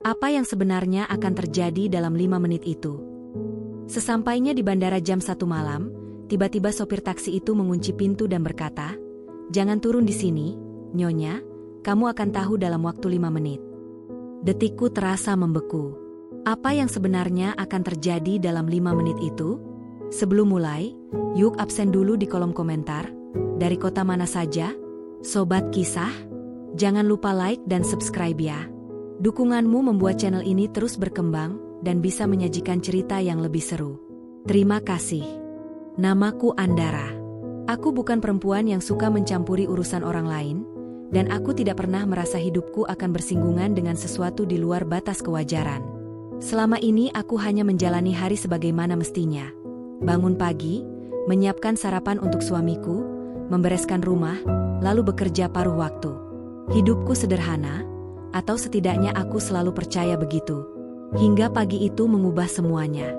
Apa yang sebenarnya akan terjadi dalam 5 menit itu? Sesampainya di bandara jam 1 malam, tiba-tiba sopir taksi itu mengunci pintu dan berkata, "Jangan turun di sini, Nyonya, kamu akan tahu dalam waktu 5 menit." Detikku terasa membeku. Apa yang sebenarnya akan terjadi dalam 5 menit itu? Sebelum mulai, yuk absen dulu di kolom komentar. Dari kota mana saja? Sobat Kisah? Jangan lupa like dan subscribe ya. Dukunganmu membuat channel ini terus berkembang dan bisa menyajikan cerita yang lebih seru. Terima kasih. Namaku Andara. Aku bukan perempuan yang suka mencampuri urusan orang lain, dan aku tidak pernah merasa hidupku akan bersinggungan dengan sesuatu di luar batas kewajaran. Selama ini aku hanya menjalani hari sebagaimana mestinya. Bangun pagi, menyiapkan sarapan untuk suamiku, membereskan rumah, lalu bekerja paruh waktu. Hidupku sederhana, atau setidaknya aku selalu percaya begitu. Hingga pagi itu mengubah semuanya.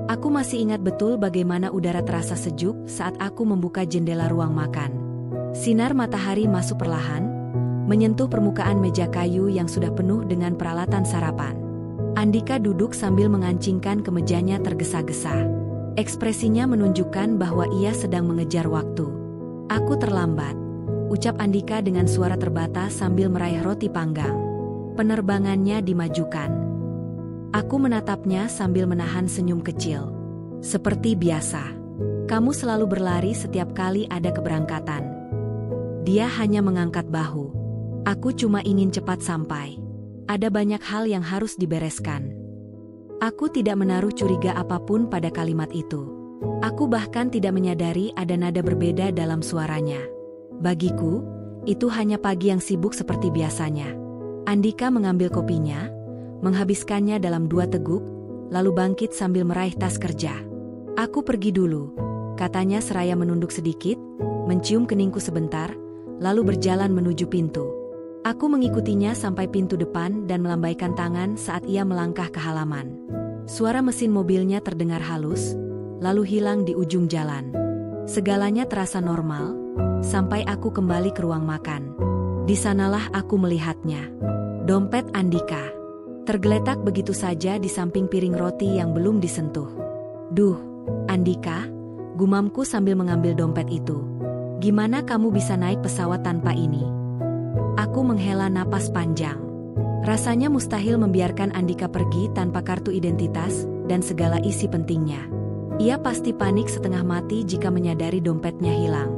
Aku masih ingat betul bagaimana udara terasa sejuk saat aku membuka jendela ruang makan. Sinar matahari masuk perlahan, menyentuh permukaan meja kayu yang sudah penuh dengan peralatan sarapan. Andika duduk sambil mengancingkan kemejanya tergesa-gesa. Ekspresinya menunjukkan bahwa ia sedang mengejar waktu. "Aku terlambat," ucap Andika dengan suara terbatas sambil meraih roti panggang. Penerbangannya dimajukan. Aku menatapnya sambil menahan senyum kecil. "Seperti biasa, kamu selalu berlari setiap kali ada keberangkatan." Dia hanya mengangkat bahu. "Aku cuma ingin cepat sampai. Ada banyak hal yang harus dibereskan." Aku tidak menaruh curiga apapun pada kalimat itu. Aku bahkan tidak menyadari ada nada berbeda dalam suaranya. Bagiku, itu hanya pagi yang sibuk seperti biasanya. Andika mengambil kopinya, menghabiskannya dalam 2 teguk, lalu bangkit sambil meraih tas kerja. "Aku pergi dulu," katanya seraya menunduk sedikit, mencium keningku sebentar, lalu berjalan menuju pintu. Aku mengikutinya sampai pintu depan dan melambaikan tangan saat ia melangkah ke halaman. Suara mesin mobilnya terdengar halus, lalu hilang di ujung jalan. Segalanya terasa normal, sampai aku kembali ke ruang makan. Di sanalah aku melihatnya. Dompet Andika tergeletak begitu saja di samping piring roti yang belum disentuh. "Duh, Andika," gumamku sambil mengambil dompet itu. "Gimana kamu bisa naik pesawat tanpa ini?" Aku menghela napas panjang. Rasanya mustahil membiarkan Andika pergi tanpa kartu identitas dan segala isi pentingnya. Ia pasti panik setengah mati jika menyadari dompetnya hilang.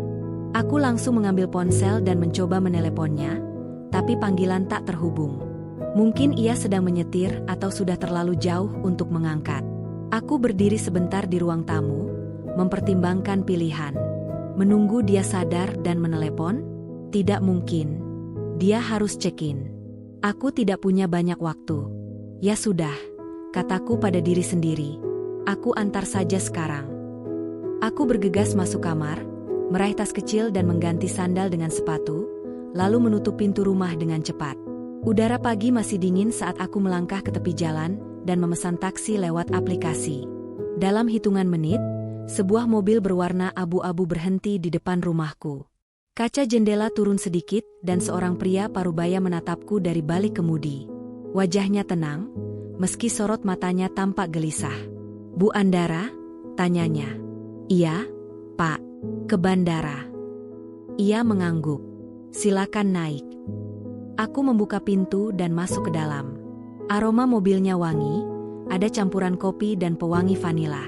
Aku langsung mengambil ponsel dan mencoba meneleponnya, tapi panggilan tak terhubung. Mungkin ia sedang menyetir atau sudah terlalu jauh untuk mengangkat. Aku berdiri sebentar di ruang tamu, mempertimbangkan pilihan. Menunggu dia sadar dan menelepon? Tidak mungkin. Dia harus check-in. Aku tidak punya banyak waktu. Ya sudah, kataku pada diri sendiri. Aku antar saja sekarang. Aku bergegas masuk kamar, meraih tas kecil dan mengganti sandal dengan sepatu, lalu menutup pintu rumah dengan cepat. Udara pagi masih dingin saat aku melangkah ke tepi jalan dan memesan taksi lewat aplikasi. Dalam hitungan menit, sebuah mobil berwarna abu-abu berhenti di depan rumahku. Kaca jendela turun sedikit dan seorang pria parubaya menatapku dari balik kemudi. Wajahnya tenang, meski sorot matanya tampak gelisah. "Bu Andara?" tanyanya. "Iya, Pak. Ke bandara." Ia mengangguk. "Silakan naik." Aku membuka pintu dan masuk ke dalam. Aroma mobilnya wangi, ada campuran kopi dan pewangi vanila.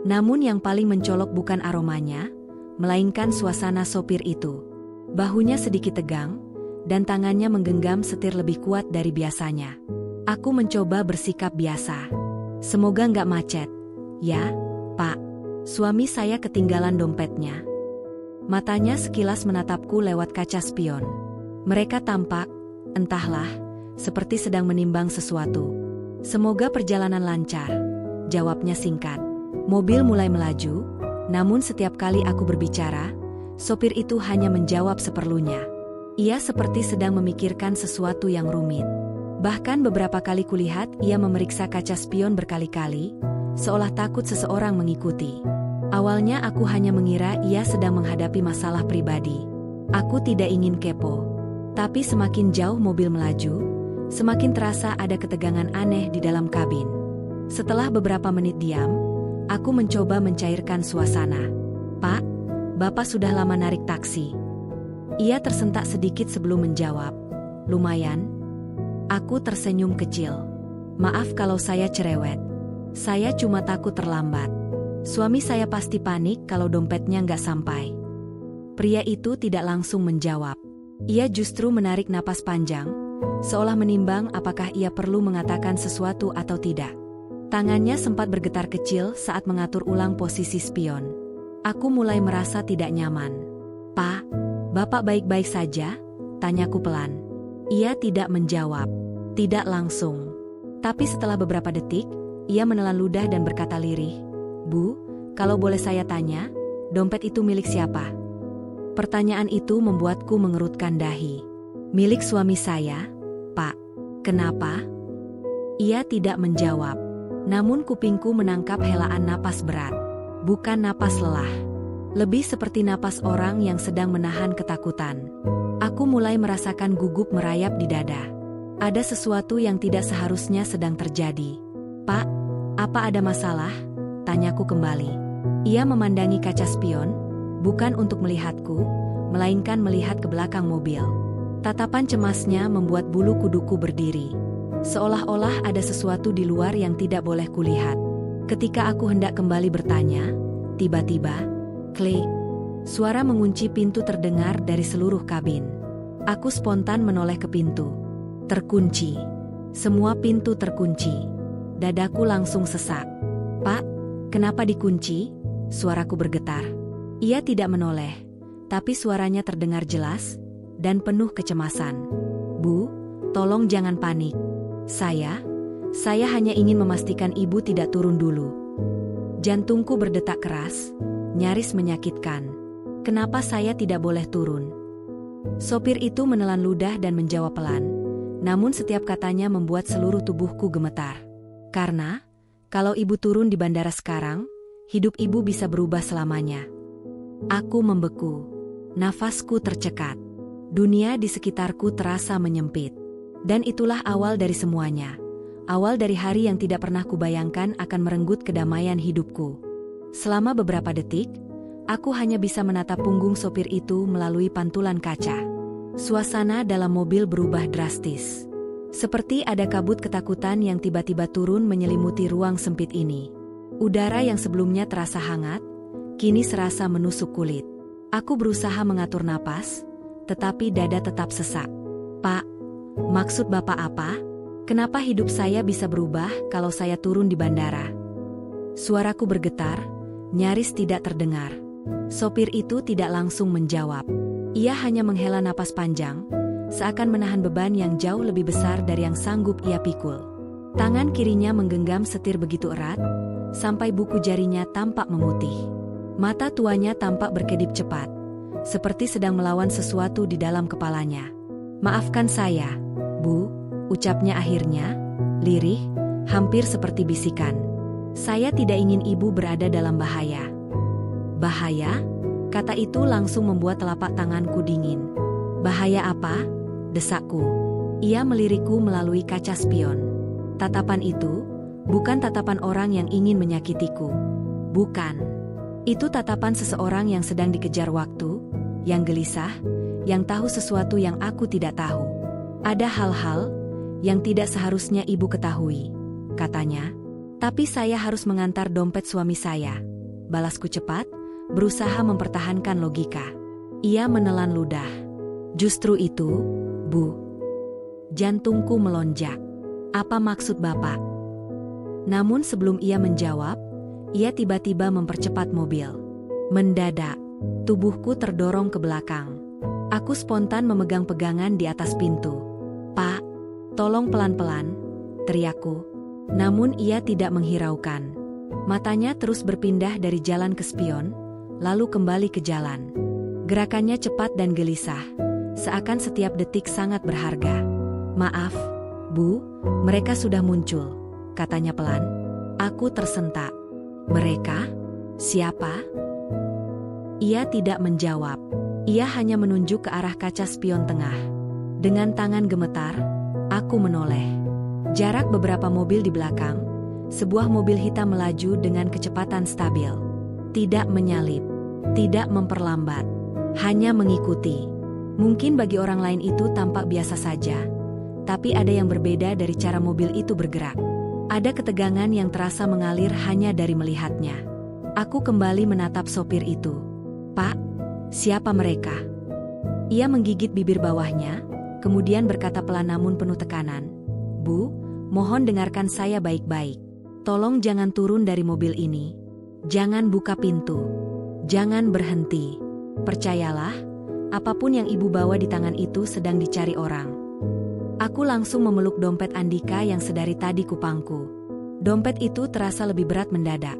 Namun yang paling mencolok bukan aromanya, melainkan suasana sopir itu. Bahunya sedikit tegang, dan tangannya menggenggam setir lebih kuat dari biasanya. Aku mencoba bersikap biasa. "Semoga nggak macet." "Ya, Pak. Suami saya ketinggalan dompetnya." Matanya sekilas menatapku lewat kaca spion. Mereka tampak, entahlah, seperti sedang menimbang sesuatu. "Semoga perjalanan lancar," jawabnya singkat. Mobil mulai melaju, namun setiap kali aku berbicara, sopir itu hanya menjawab seperlunya. Ia seperti sedang memikirkan sesuatu yang rumit. Bahkan beberapa kali kulihat ia memeriksa kaca spion berkali-kali, seolah takut seseorang mengikuti. Awalnya aku hanya mengira ia sedang menghadapi masalah pribadi. Aku tidak ingin kepo. Tapi semakin jauh mobil melaju, Semakin terasa ada ketegangan aneh di dalam kabin. Setelah beberapa menit diam, aku mencoba mencairkan suasana. "Pak, Bapak sudah lama narik taksi." Ia tersentak sedikit sebelum menjawab. "Lumayan." Aku tersenyum kecil. "Maaf kalau saya cerewet. Saya cuma takut terlambat. Suami saya pasti panik kalau dompetnya nggak sampai." Pria itu tidak langsung menjawab. Ia justru menarik napas panjang, seolah menimbang apakah ia perlu mengatakan sesuatu atau tidak. Tangannya sempat bergetar kecil saat mengatur ulang posisi spion. Aku mulai merasa tidak nyaman. "Pak, Bapak baik-baik saja?" tanyaku pelan. Ia tidak menjawab. Tidak langsung. Tapi setelah beberapa detik, ia menelan ludah dan berkata lirih, "Bu, kalau boleh saya tanya, dompet itu milik siapa?" Pertanyaan itu membuatku mengerutkan dahi. "Milik suami saya, Pak." "Kenapa?" Ia tidak menjawab. Namun kupingku menangkap helaan napas berat. Bukan napas lelah. Lebih seperti napas orang yang sedang menahan ketakutan. Aku mulai merasakan gugup merayap di dada. Ada sesuatu yang tidak seharusnya sedang terjadi. "Pak, apa ada masalah?" tanyaku kembali. Ia memandangi kaca spion, bukan untuk melihatku, melainkan melihat ke belakang mobil. Tatapan cemasnya membuat bulu kuduku berdiri. Seolah-olah ada sesuatu di luar yang tidak boleh kulihat. Ketika aku hendak kembali bertanya, tiba-tiba, klik, suara mengunci pintu terdengar dari seluruh kabin. Aku spontan menoleh ke pintu. Terkunci. Semua pintu terkunci. Dadaku langsung sesak. "Pak, kenapa dikunci?" Suaraku bergetar. Ia tidak menoleh, tapi suaranya terdengar jelas dan penuh kecemasan. "Bu, tolong jangan panik. Saya hanya ingin memastikan ibu tidak turun dulu." Jantungku berdetak keras, nyaris menyakitkan. Kenapa saya tidak boleh turun? Sopir itu menelan ludah dan menjawab pelan, namun setiap katanya membuat seluruh tubuhku gemetar. "Karena, kalau ibu turun di bandara sekarang, hidup ibu bisa berubah selamanya." Aku membeku. Nafasku tercekat. Dunia di sekitarku terasa menyempit. Dan itulah awal dari semuanya. Awal dari hari yang tidak pernah kubayangkan akan merenggut kedamaian hidupku. Selama beberapa detik, aku hanya bisa menatap punggung sopir itu melalui pantulan kaca. Suasana dalam mobil berubah drastis. Seperti ada kabut ketakutan yang tiba-tiba turun menyelimuti ruang sempit ini. Udara yang sebelumnya terasa hangat, kini serasa menusuk kulit. Aku berusaha mengatur napas, tetapi dada tetap sesak. "Pak, maksud Bapak apa? Kenapa hidup saya bisa berubah kalau saya turun di bandara?" Suaraku bergetar, nyaris tidak terdengar. Sopir itu tidak langsung menjawab. Ia hanya menghela napas panjang, seakan menahan beban yang jauh lebih besar dari yang sanggup ia pikul. Tangan kirinya menggenggam setir begitu erat, sampai buku jarinya tampak memutih. Mata tuanya tampak berkedip cepat, seperti sedang melawan sesuatu di dalam kepalanya. "Maafkan saya, Bu," ucapnya akhirnya, lirih, hampir seperti bisikan. "Saya tidak ingin ibu berada dalam bahaya." "Bahaya?" Kata itu langsung membuat telapak tanganku dingin. "Bahaya apa?" desakku. Ia melirikku melalui kaca spion. Tatapan itu bukan tatapan orang yang ingin menyakitiku. Bukan. Itu tatapan seseorang yang sedang dikejar waktu, yang gelisah, yang tahu sesuatu yang aku tidak tahu. "Ada hal-hal yang tidak seharusnya ibu ketahui," katanya. "Tapi saya harus mengantar dompet suami saya," balasku cepat, berusaha mempertahankan logika. Ia menelan ludah. "Justru itu, Bu." Jantungku melonjak. "Apa maksud Bapak?" Namun sebelum ia menjawab, ia tiba-tiba mempercepat mobil. Mendadak, tubuhku terdorong ke belakang. Aku spontan memegang pegangan di atas pintu. "Pak, tolong pelan-pelan," teriakku. Namun ia tidak menghiraukan. Matanya terus berpindah dari jalan ke spion, lalu kembali ke jalan. Gerakannya cepat dan gelisah, seakan setiap detik sangat berharga. "Maaf, Bu, mereka sudah muncul," katanya pelan. Aku tersentak. "Mereka? Siapa?" Ia tidak Ia hanya menunjuk ke arah kaca spion tengah. Dengan tangan gemetar, aku Aku menoleh. Jarak beberapa mobil di belakang, sebuah mobil hitam melaju dengan kecepatan stabil. Tidak menyalip, tidak memperlambat, hanya mengikuti. Mungkin bagi orang lain itu tampak biasa saja, tapi ada yang berbeda dari cara mobil itu bergerak. Ada ketegangan yang terasa mengalir hanya dari melihatnya. Aku kembali menatap sopir itu. "Pak, siapa mereka?" Ia menggigit bibir bawahnya, kemudian berkata pelan namun penuh tekanan, "Bu, mohon dengarkan saya baik-baik. Tolong jangan turun dari mobil ini. Jangan buka pintu. Jangan berhenti. Percayalah, apapun yang ibu bawa di tangan itu sedang dicari orang." Aku langsung memeluk dompet Andika yang sedari tadi kupangku. Dompet itu terasa lebih berat mendadak,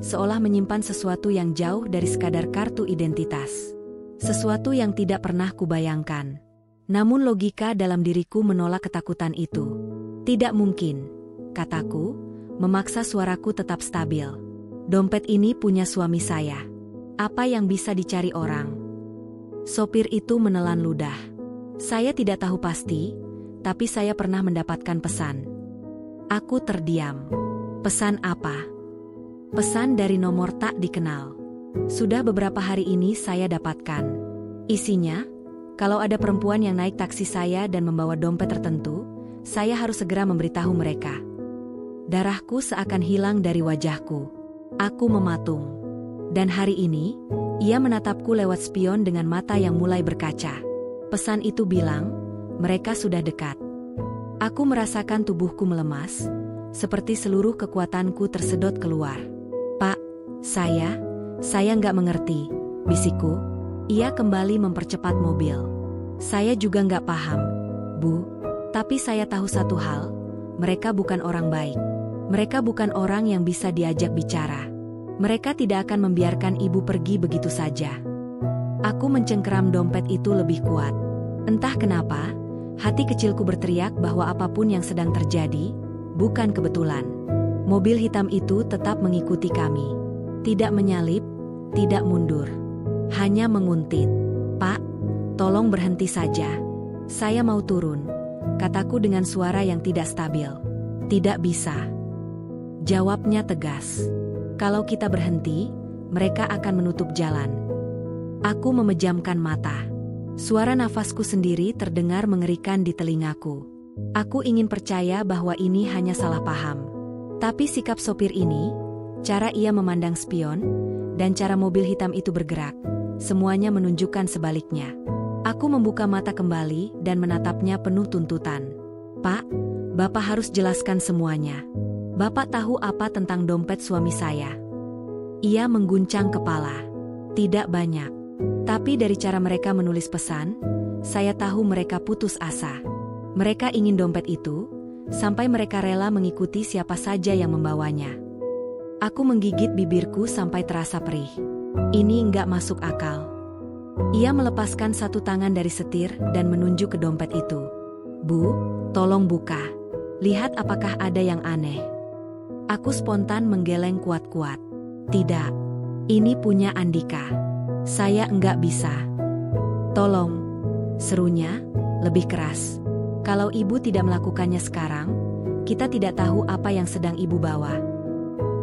seolah menyimpan sesuatu yang jauh dari sekadar kartu identitas. Sesuatu yang tidak pernah kubayangkan. Namun logika dalam diriku menolak ketakutan itu. "Tidak mungkin," kataku, memaksa suaraku tetap stabil. "Dompet ini punya suami saya. Apa yang bisa dicari orang?" Sopir itu menelan ludah. "Saya tidak tahu pasti, tapi saya pernah mendapatkan pesan." Aku terdiam. "Pesan apa?" "Pesan dari nomor tak dikenal. Sudah beberapa hari ini saya dapatkan. Isinya, kalau ada perempuan yang naik taksi saya dan membawa dompet tertentu, saya harus segera memberitahu mereka." Darahku seakan hilang dari wajahku. Aku mematung. Dan hari ini, ia menatapku lewat spion dengan mata yang mulai berkaca. Pesan itu bilang, mereka sudah dekat. Aku merasakan tubuhku melemas, seperti seluruh kekuatanku tersedot keluar. "Pak, saya nggak mengerti," bisikku. Ia kembali mempercepat mobil. "Saya juga nggak paham, Bu. Tapi saya tahu satu hal, mereka bukan orang baik. Mereka bukan orang yang bisa diajak bicara. Mereka tidak akan membiarkan ibu pergi begitu saja." Aku mencengkeram dompet itu lebih kuat. Entah kenapa, hati kecilku berteriak bahwa apapun yang sedang terjadi, bukan kebetulan. Mobil hitam itu tetap mengikuti kami. Tidak menyalip, tidak mundur. Hanya menguntit. "Pak, tolong berhenti saja. Saya mau turun," kataku dengan suara yang tidak stabil. "Tidak bisa," jawabnya tegas. "Kalau kita berhenti, mereka akan menutup jalan." Aku memejamkan mata. Suara nafasku sendiri terdengar mengerikan di telingaku. Aku ingin percaya bahwa ini hanya salah paham. Tapi sikap sopir ini, cara ia memandang spion, dan cara mobil hitam itu bergerak, semuanya menunjukkan sebaliknya. Aku membuka mata kembali dan menatapnya penuh tuntutan. "Pak, Bapak harus jelaskan semuanya. Bapak tahu apa tentang dompet suami saya?" Ia mengguncang kepala. "Tidak banyak. Tapi dari cara mereka menulis pesan, saya tahu mereka putus asa. Mereka ingin dompet itu, sampai mereka rela mengikuti siapa saja yang membawanya." Aku menggigit bibirku sampai terasa perih. Ini nggak masuk akal. Ia melepaskan satu tangan dari setir dan menunjuk ke dompet itu. "Bu, tolong buka. Lihat apakah ada yang aneh." Aku spontan menggeleng kuat-kuat. "Tidak. Ini punya Andika. Saya enggak bisa." "Tolong," serunya, lebih keras. "Kalau ibu tidak melakukannya sekarang, kita tidak tahu apa yang sedang ibu bawa."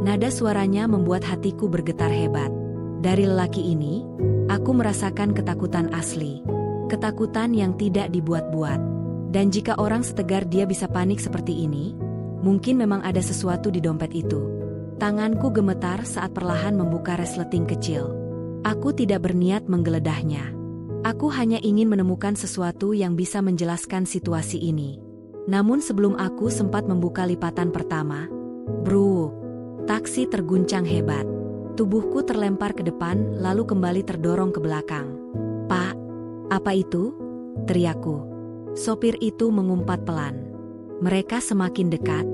Nada suaranya membuat hatiku bergetar hebat. Dari lelaki ini, aku merasakan ketakutan asli. Ketakutan yang tidak dibuat-buat. Dan jika orang setegar dia bisa panik seperti ini, mungkin memang ada sesuatu di dompet itu. Tanganku gemetar saat perlahan membuka resleting kecil. Aku tidak berniat menggeledahnya. Aku hanya ingin menemukan sesuatu yang bisa menjelaskan situasi ini. Namun sebelum aku sempat membuka lipatan pertama, bruk, taksi terguncang hebat. Tubuhku terlempar ke depan lalu kembali terdorong ke belakang. "Pak, apa itu?" teriakku. Sopir itu mengumpat pelan. "Mereka semakin dekat.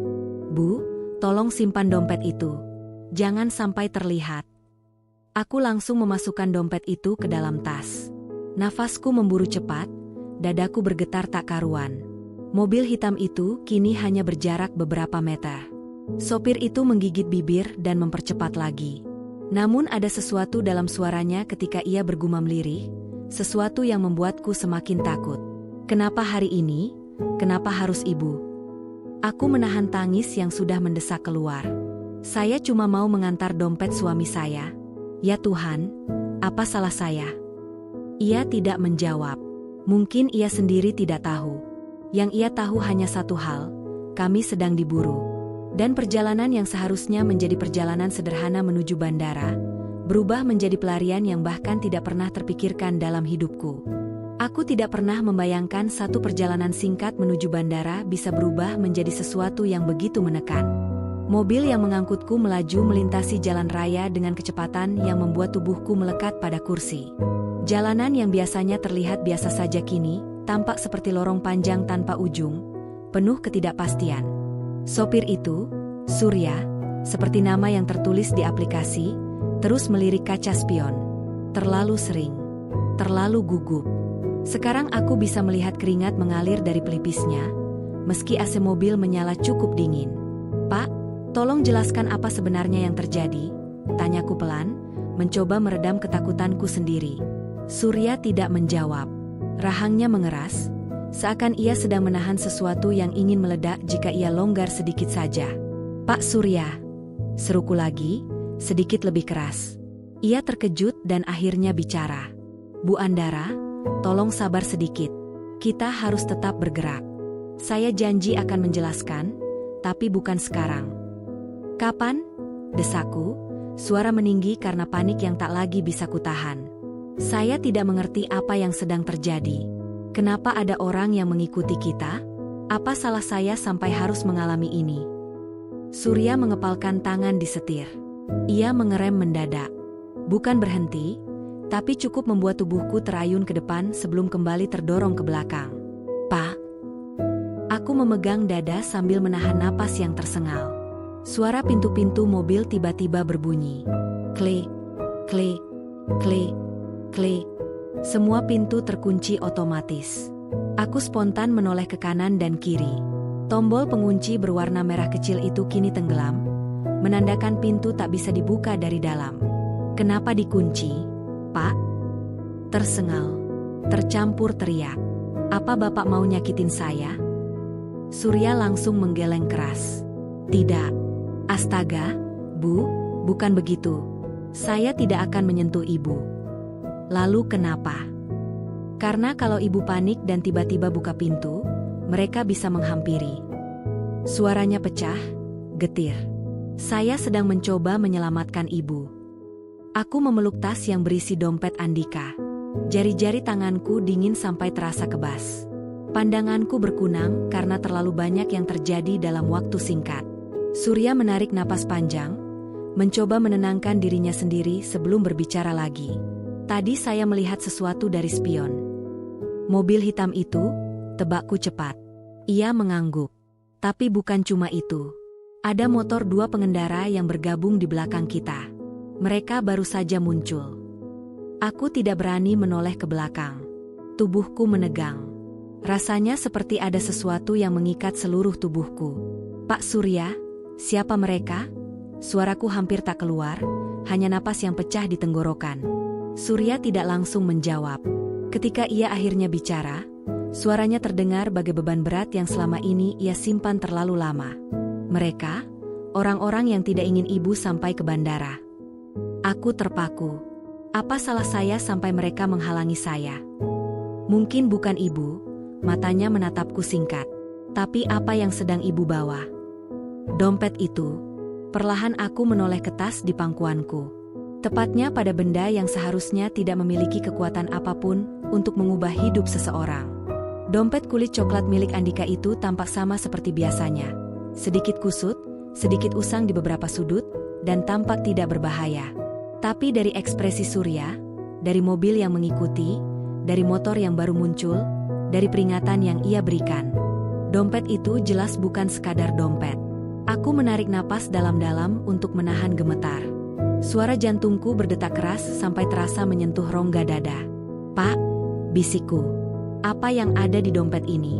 Bu, tolong simpan dompet itu. Jangan sampai terlihat." Aku langsung memasukkan dompet itu ke dalam tas. Nafasku memburu cepat, dadaku bergetar tak karuan. Mobil hitam itu kini hanya berjarak beberapa meter. Sopir itu menggigit bibir dan mempercepat lagi. Namun ada sesuatu dalam suaranya ketika ia bergumam lirih, sesuatu yang membuatku semakin takut. Kenapa hari ini, Kenapa harus ibu? Aku menahan tangis yang sudah mendesak keluar. Saya cuma mau mengantar dompet suami saya. Ya Tuhan, apa salah saya? Ia tidak menjawab. Mungkin ia sendiri tidak tahu. Yang ia tahu hanya satu hal, kami sedang diburu. Dan perjalanan yang seharusnya menjadi perjalanan sederhana menuju bandara, berubah menjadi pelarian yang bahkan tidak pernah terpikirkan dalam hidupku. Aku tidak pernah membayangkan satu perjalanan singkat menuju bandara bisa berubah menjadi sesuatu yang begitu menekan. Mobil yang mengangkutku melaju melintasi jalan raya dengan kecepatan yang membuat tubuhku melekat pada kursi. Jalanan yang biasanya terlihat biasa saja kini, tampak seperti lorong panjang tanpa ujung, penuh ketidakpastian. Sopir itu, Surya, seperti nama yang tertulis di aplikasi, terus melirik kaca spion. Terlalu sering, terlalu gugup. Sekarang aku bisa melihat keringat mengalir dari pelipisnya, meski AC mobil menyala cukup dingin. Pak, tolong jelaskan apa sebenarnya yang terjadi, tanyaku pelan, mencoba meredam ketakutanku sendiri. Surya tidak menjawab. Rahangnya mengeras, seakan ia sedang menahan sesuatu yang ingin meledak jika ia longgar sedikit saja. Pak Surya, seruku lagi, sedikit lebih keras. Ia terkejut dan akhirnya bicara. Bu Andara, tolong sabar sedikit. Kita harus tetap bergerak. Saya janji akan menjelaskan, tapi bukan sekarang. Kapan? Desaku, suara meninggi karena panik yang tak lagi bisa kutahan. Saya tidak mengerti apa yang sedang terjadi. Kenapa ada orang yang mengikuti kita? Apa salah saya sampai harus mengalami ini? Surya mengepalkan tangan di setir. Ia mengerem mendadak. Bukan berhenti, tapi cukup membuat tubuhku terayun ke depan sebelum kembali terdorong ke belakang. Pak. Aku memegang dada sambil menahan napas yang tersengal. Suara pintu-pintu mobil tiba-tiba berbunyi. Klik, klik, klik, klik. Semua pintu terkunci otomatis. Aku spontan menoleh ke kanan dan kiri. Tombol pengunci berwarna merah kecil itu kini tenggelam, menandakan pintu tak bisa dibuka dari dalam. Kenapa dikunci, Pak? Tersengal. Tercampur teriak. Apa Bapak mau nyakitin saya? Surya langsung menggeleng keras. Tidak. Astaga, Bu, bukan begitu. Saya tidak akan menyentuh Ibu. Lalu kenapa? Karena kalau Ibu panik dan tiba-tiba buka pintu, mereka bisa menghampiri. Suaranya pecah, getir. Saya sedang mencoba menyelamatkan Ibu. Aku memeluk tas yang berisi dompet Andika. Jari-jari tanganku dingin sampai terasa kebas. Pandanganku berkunang karena terlalu banyak yang terjadi dalam waktu singkat. Surya menarik napas panjang, mencoba menenangkan dirinya sendiri sebelum berbicara lagi. Tadi saya melihat sesuatu dari spion. Mobil hitam itu, tebakku cepat. Ia mengangguk. Tapi bukan cuma itu. Ada motor dua pengendara yang bergabung di belakang kita. Mereka baru saja muncul. Aku tidak berani menoleh ke belakang. Tubuhku menegang. Rasanya seperti ada sesuatu yang mengikat seluruh tubuhku. Pak Surya, siapa mereka? Suaraku hampir tak keluar, hanya napas yang pecah di tenggorokan. Surya tidak langsung menjawab. Ketika ia akhirnya bicara, suaranya terdengar bagai beban berat yang selama ini ia simpan terlalu lama. Mereka, orang-orang yang tidak ingin Ibu sampai ke bandara. Aku terpaku. Apa salah saya sampai mereka menghalangi saya? Mungkin bukan Ibu, matanya menatapku singkat. Tapi apa yang sedang Ibu bawa? Dompet itu. Perlahan aku menoleh ke tas di pangkuanku. Tepatnya pada benda yang seharusnya tidak memiliki kekuatan apapun untuk mengubah hidup seseorang. Dompet kulit coklat milik Andika itu tampak sama seperti biasanya. Sedikit kusut, sedikit usang di beberapa sudut, dan tampak tidak berbahaya. Tapi dari ekspresi Surya, dari mobil yang mengikuti, dari motor yang baru muncul, dari peringatan yang ia berikan, dompet itu jelas bukan sekadar dompet. Aku menarik napas dalam-dalam untuk menahan gemetar. Suara jantungku berdetak keras sampai terasa menyentuh rongga dada. Pak, bisikku. Apa yang ada di dompet ini?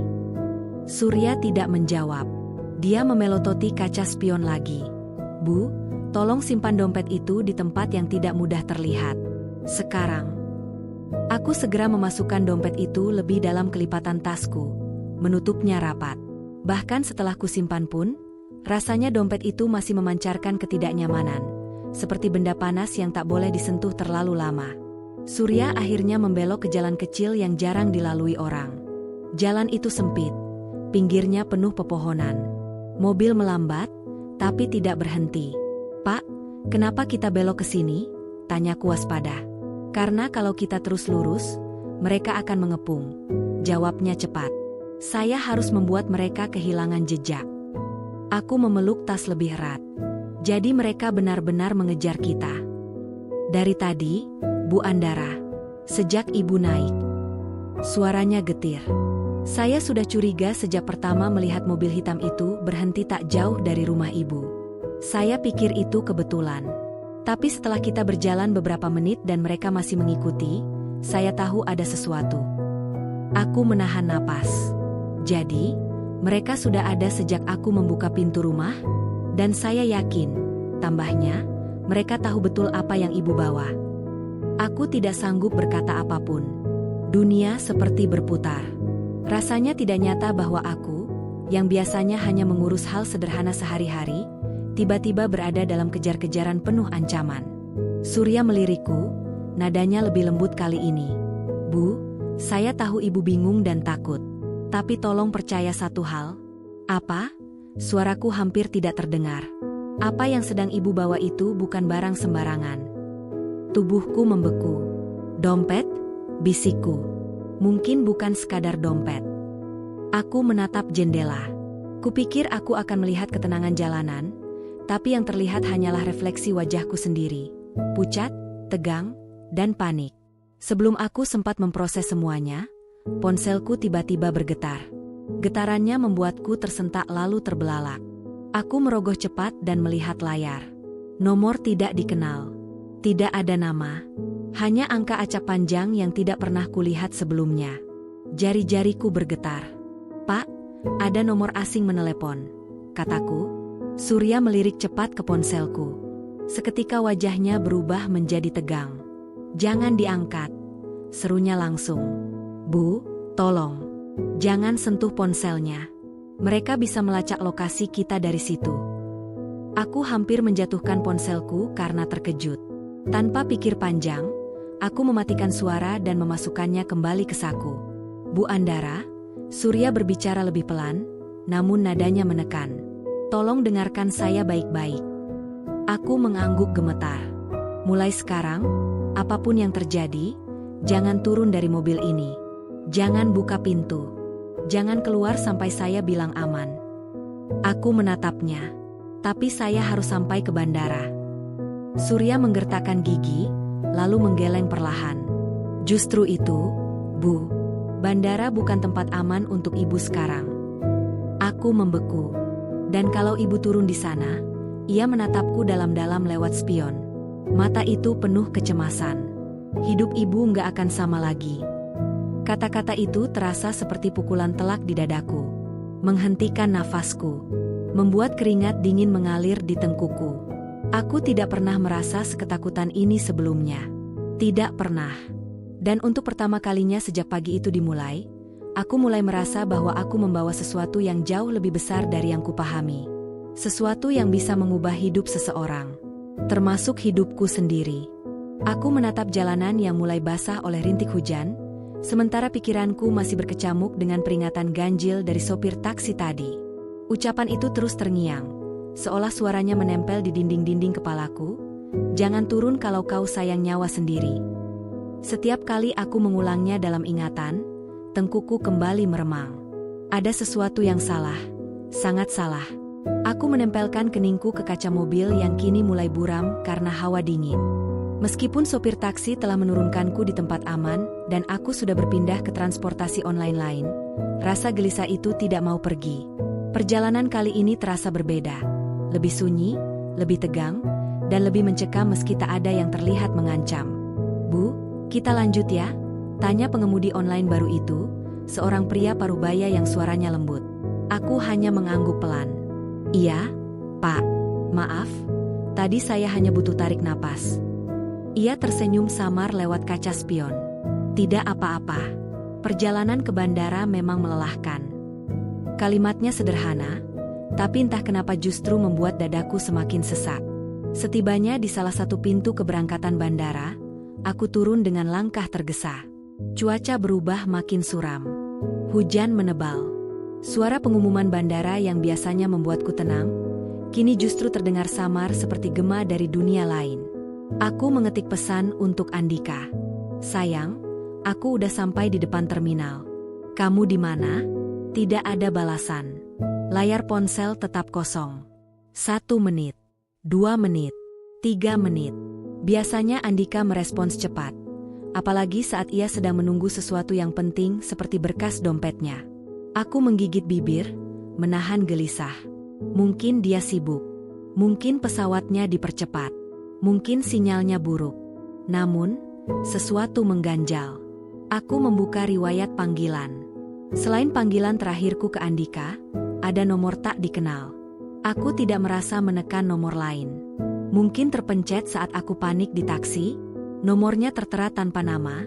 Surya tidak menjawab. Dia memelototi kaca spion lagi. Bu, tolong simpan dompet itu di tempat yang tidak mudah terlihat. Sekarang. Aku segera memasukkan dompet itu lebih dalam kelipatan tasku. menutupnya rapat. Bahkan setelah kusimpan pun, rasanya dompet itu masih memancarkan ketidaknyamanan, seperti benda panas yang tak boleh disentuh terlalu lama. Surya akhirnya membelok ke jalan kecil yang jarang dilalui orang. Jalan itu sempit, pinggirnya penuh pepohonan. Mobil melambat, tapi tidak berhenti. "Pak, kenapa kita belok ke sini?" tanyaku waspada. "Karena kalau kita terus lurus, mereka akan mengepung," jawabnya cepat. "Saya harus membuat mereka kehilangan jejak." Aku memeluk tas lebih erat. Jadi mereka benar-benar mengejar kita. "Dari tadi, Bu Andara, sejak Ibu naik." Suaranya getir. Saya sudah curiga sejak pertama melihat mobil hitam itu berhenti tak jauh dari rumah Ibu. Saya pikir itu kebetulan. Tapi setelah kita berjalan beberapa menit dan mereka masih mengikuti, saya tahu ada sesuatu. Aku menahan napas. Jadi, mereka sudah ada sejak aku membuka pintu rumah, dan saya yakin, tambahnya, mereka tahu betul apa yang Ibu bawa. Aku tidak sanggup berkata apapun. Dunia seperti berputar. Rasanya tidak nyata bahwa aku, yang biasanya hanya mengurus hal sederhana sehari-hari, tiba-tiba berada dalam kejar-kejaran penuh ancaman. Surya melirikku, nadanya lebih lembut kali ini. "Bu, saya tahu Ibu bingung dan takut. Tapi tolong percaya satu hal." "Apa?" Suaraku hampir tidak terdengar. "Apa yang sedang Ibu bawa itu bukan barang sembarangan." Tubuhku membeku. "Dompet?" bisikku. "Mungkin bukan sekadar dompet." Aku menatap jendela. Kupikir aku akan melihat ketenangan jalanan, tapi yang terlihat hanyalah refleksi wajahku sendiri. Pucat, tegang, dan panik. Sebelum aku sempat memproses semuanya, ponselku tiba-tiba bergetar. Getarannya membuatku tersentak lalu terbelalak. Aku merogoh cepat dan melihat layar. Nomor tidak dikenal. Tidak ada nama. Hanya angka acak panjang yang tidak pernah kulihat sebelumnya. Jari-jariku bergetar. "Pak, ada nomor asing menelepon," kataku. Surya melirik cepat ke ponselku. Seketika wajahnya berubah menjadi tegang. "Jangan diangkat," serunya langsung. "Bu, tolong. Jangan sentuh ponselnya. Mereka bisa melacak lokasi kita dari situ." Aku hampir menjatuhkan ponselku karena terkejut. Tanpa pikir panjang, aku mematikan suara dan memasukkannya kembali ke saku. "Bu Andara," Surya berbicara lebih pelan, namun nadanya menekan. "Tolong dengarkan saya baik-baik." Aku mengangguk gemetar. "Mulai sekarang, apapun yang terjadi, jangan turun dari mobil ini. Jangan buka pintu. Jangan keluar sampai saya bilang aman." Aku menatapnya. "Tapi saya harus sampai ke bandara." Surya menggertakkan gigi, lalu menggeleng perlahan. "Justru itu, Bu. Bandara bukan tempat aman untuk Ibu sekarang." Aku membeku. "Dan kalau Ibu turun di sana?" Ia menatapku dalam-dalam lewat spion. Mata itu penuh kecemasan. "Hidup Ibu nggak akan sama lagi." Kata-kata itu terasa seperti pukulan telak di dadaku. Menghentikan nafasku. Membuat keringat dingin mengalir di tengkuku. Aku tidak pernah merasa seketakutan ini sebelumnya. Tidak pernah. Dan untuk pertama kalinya sejak pagi itu dimulai, aku mulai merasa bahwa aku membawa sesuatu yang jauh lebih besar dari yang kupahami. Sesuatu yang bisa mengubah hidup seseorang. Termasuk hidupku sendiri. Aku menatap jalanan yang mulai basah oleh rintik hujan, sementara pikiranku masih berkecamuk dengan peringatan ganjil dari sopir taksi tadi. Ucapan itu terus terngiang. Seolah suaranya menempel di dinding-dinding kepalaku, "Jangan turun kalau kau sayang nyawa sendiri." Setiap kali aku mengulangnya dalam ingatan, tengkuku kembali meremang. Ada sesuatu yang salah, sangat salah. Aku menempelkan keningku ke kaca mobil yang kini mulai buram karena hawa dingin. Meskipun sopir taksi telah menurunkanku di tempat aman dan aku sudah berpindah ke transportasi online lain, rasa gelisah itu tidak mau pergi. Perjalanan kali ini terasa berbeda. Lebih sunyi, lebih tegang, dan lebih mencekam meski tak ada yang terlihat mengancam. "Bu, kita lanjut ya?" tanya pengemudi online baru itu, seorang pria parubaya yang suaranya lembut. Aku hanya mengangguk pelan. "Iya, Pak. Maaf, tadi saya hanya butuh tarik napas." Ia tersenyum samar lewat kaca spion. "Tidak apa-apa. Perjalanan ke bandara memang melelahkan. Kalimatnya sederhana, tapi entah kenapa justru membuat dadaku semakin sesak. Setibanya di salah satu pintu keberangkatan bandara, aku turun dengan langkah tergesa. Cuaca berubah makin suram. Hujan menebal. Suara pengumuman bandara yang biasanya membuatku tenang, kini justru terdengar samar seperti gema dari dunia lain. Aku mengetik pesan untuk Andika. Sayang, aku udah sampai di depan terminal. Kamu di mana? Tidak ada balasan. Layar ponsel tetap kosong. 1 menit, 2 menit, 3 menit. Biasanya Andika merespons cepat. Apalagi saat ia sedang menunggu sesuatu yang penting seperti berkas dompetnya. Aku menggigit bibir, menahan gelisah. Mungkin dia sibuk. Mungkin pesawatnya dipercepat. Mungkin sinyalnya buruk. Namun, sesuatu mengganjal. Aku membuka riwayat panggilan. Selain panggilan terakhirku ke Andika, ada nomor tak dikenal. Aku tidak merasa menekan nomor lain. Mungkin terpencet saat aku panik di taksi. Nomornya tertera tanpa nama,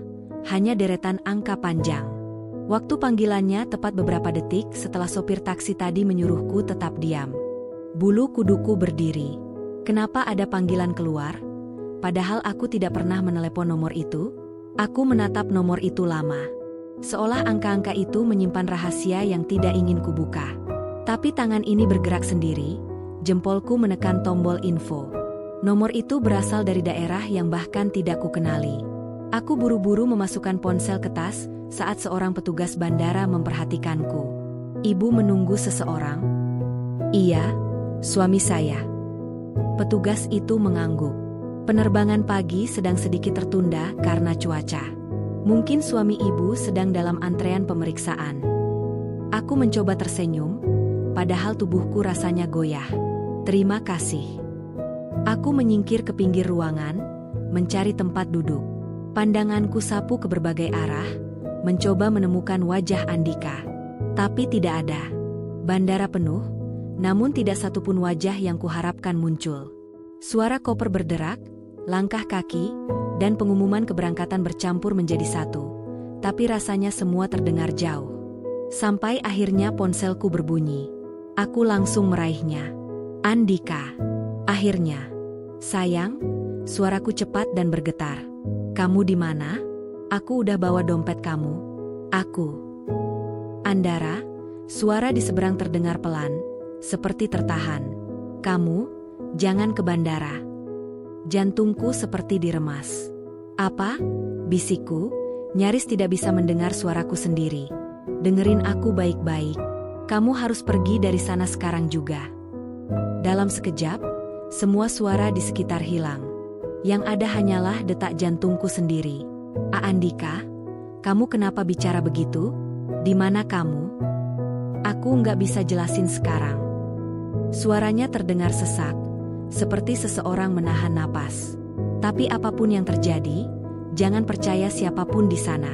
hanya deretan angka panjang. Waktu panggilannya tepat beberapa detik setelah sopir taksi tadi menyuruhku tetap diam. Bulu kuduku berdiri. Kenapa ada panggilan keluar? Padahal aku tidak pernah menelepon nomor itu. Aku menatap nomor itu lama. Seolah angka-angka itu menyimpan rahasia yang tidak ingin kubuka. Tapi tangan ini bergerak sendiri, jempolku menekan tombol info. Nomor itu berasal dari daerah yang bahkan tidak kukenali. Aku buru-buru memasukkan ponsel ke tas saat seorang petugas bandara memperhatikanku. Ibu menunggu seseorang? Iya, suami saya. Petugas itu mengangguk. Penerbangan pagi sedang sedikit tertunda karena cuaca. Mungkin suami ibu sedang dalam antrean pemeriksaan. Aku mencoba tersenyum, padahal tubuhku rasanya goyah. Terima kasih. Aku menyingkir ke pinggir ruangan, mencari tempat duduk. Pandanganku sapu ke berbagai arah, mencoba menemukan wajah Andika. Tapi tidak ada. Bandara penuh, namun tidak satupun wajah yang kuharapkan muncul. Suara koper berderak, langkah kaki, dan pengumuman keberangkatan bercampur menjadi satu. Tapi rasanya semua terdengar jauh. Sampai akhirnya ponselku berbunyi. Aku langsung meraihnya. Andika. Akhirnya. Sayang, suaraku cepat dan bergetar. Kamu di mana? Aku udah bawa dompet kamu. Aku. Andara, suara di seberang terdengar pelan, seperti tertahan. Kamu, jangan ke bandara. Jantungku seperti diremas. Apa? Bisikku, nyaris tidak bisa mendengar suaraku sendiri. Dengerin aku baik-baik. Kamu harus pergi dari sana sekarang juga. Dalam sekejap, semua suara di sekitar hilang. Yang ada hanyalah detak jantungku sendiri. Andika, kamu kenapa bicara begitu? Di mana kamu? Aku nggak bisa jelasin sekarang. Suaranya terdengar sesak, seperti seseorang menahan napas. Tapi apapun yang terjadi, jangan percaya siapapun di sana.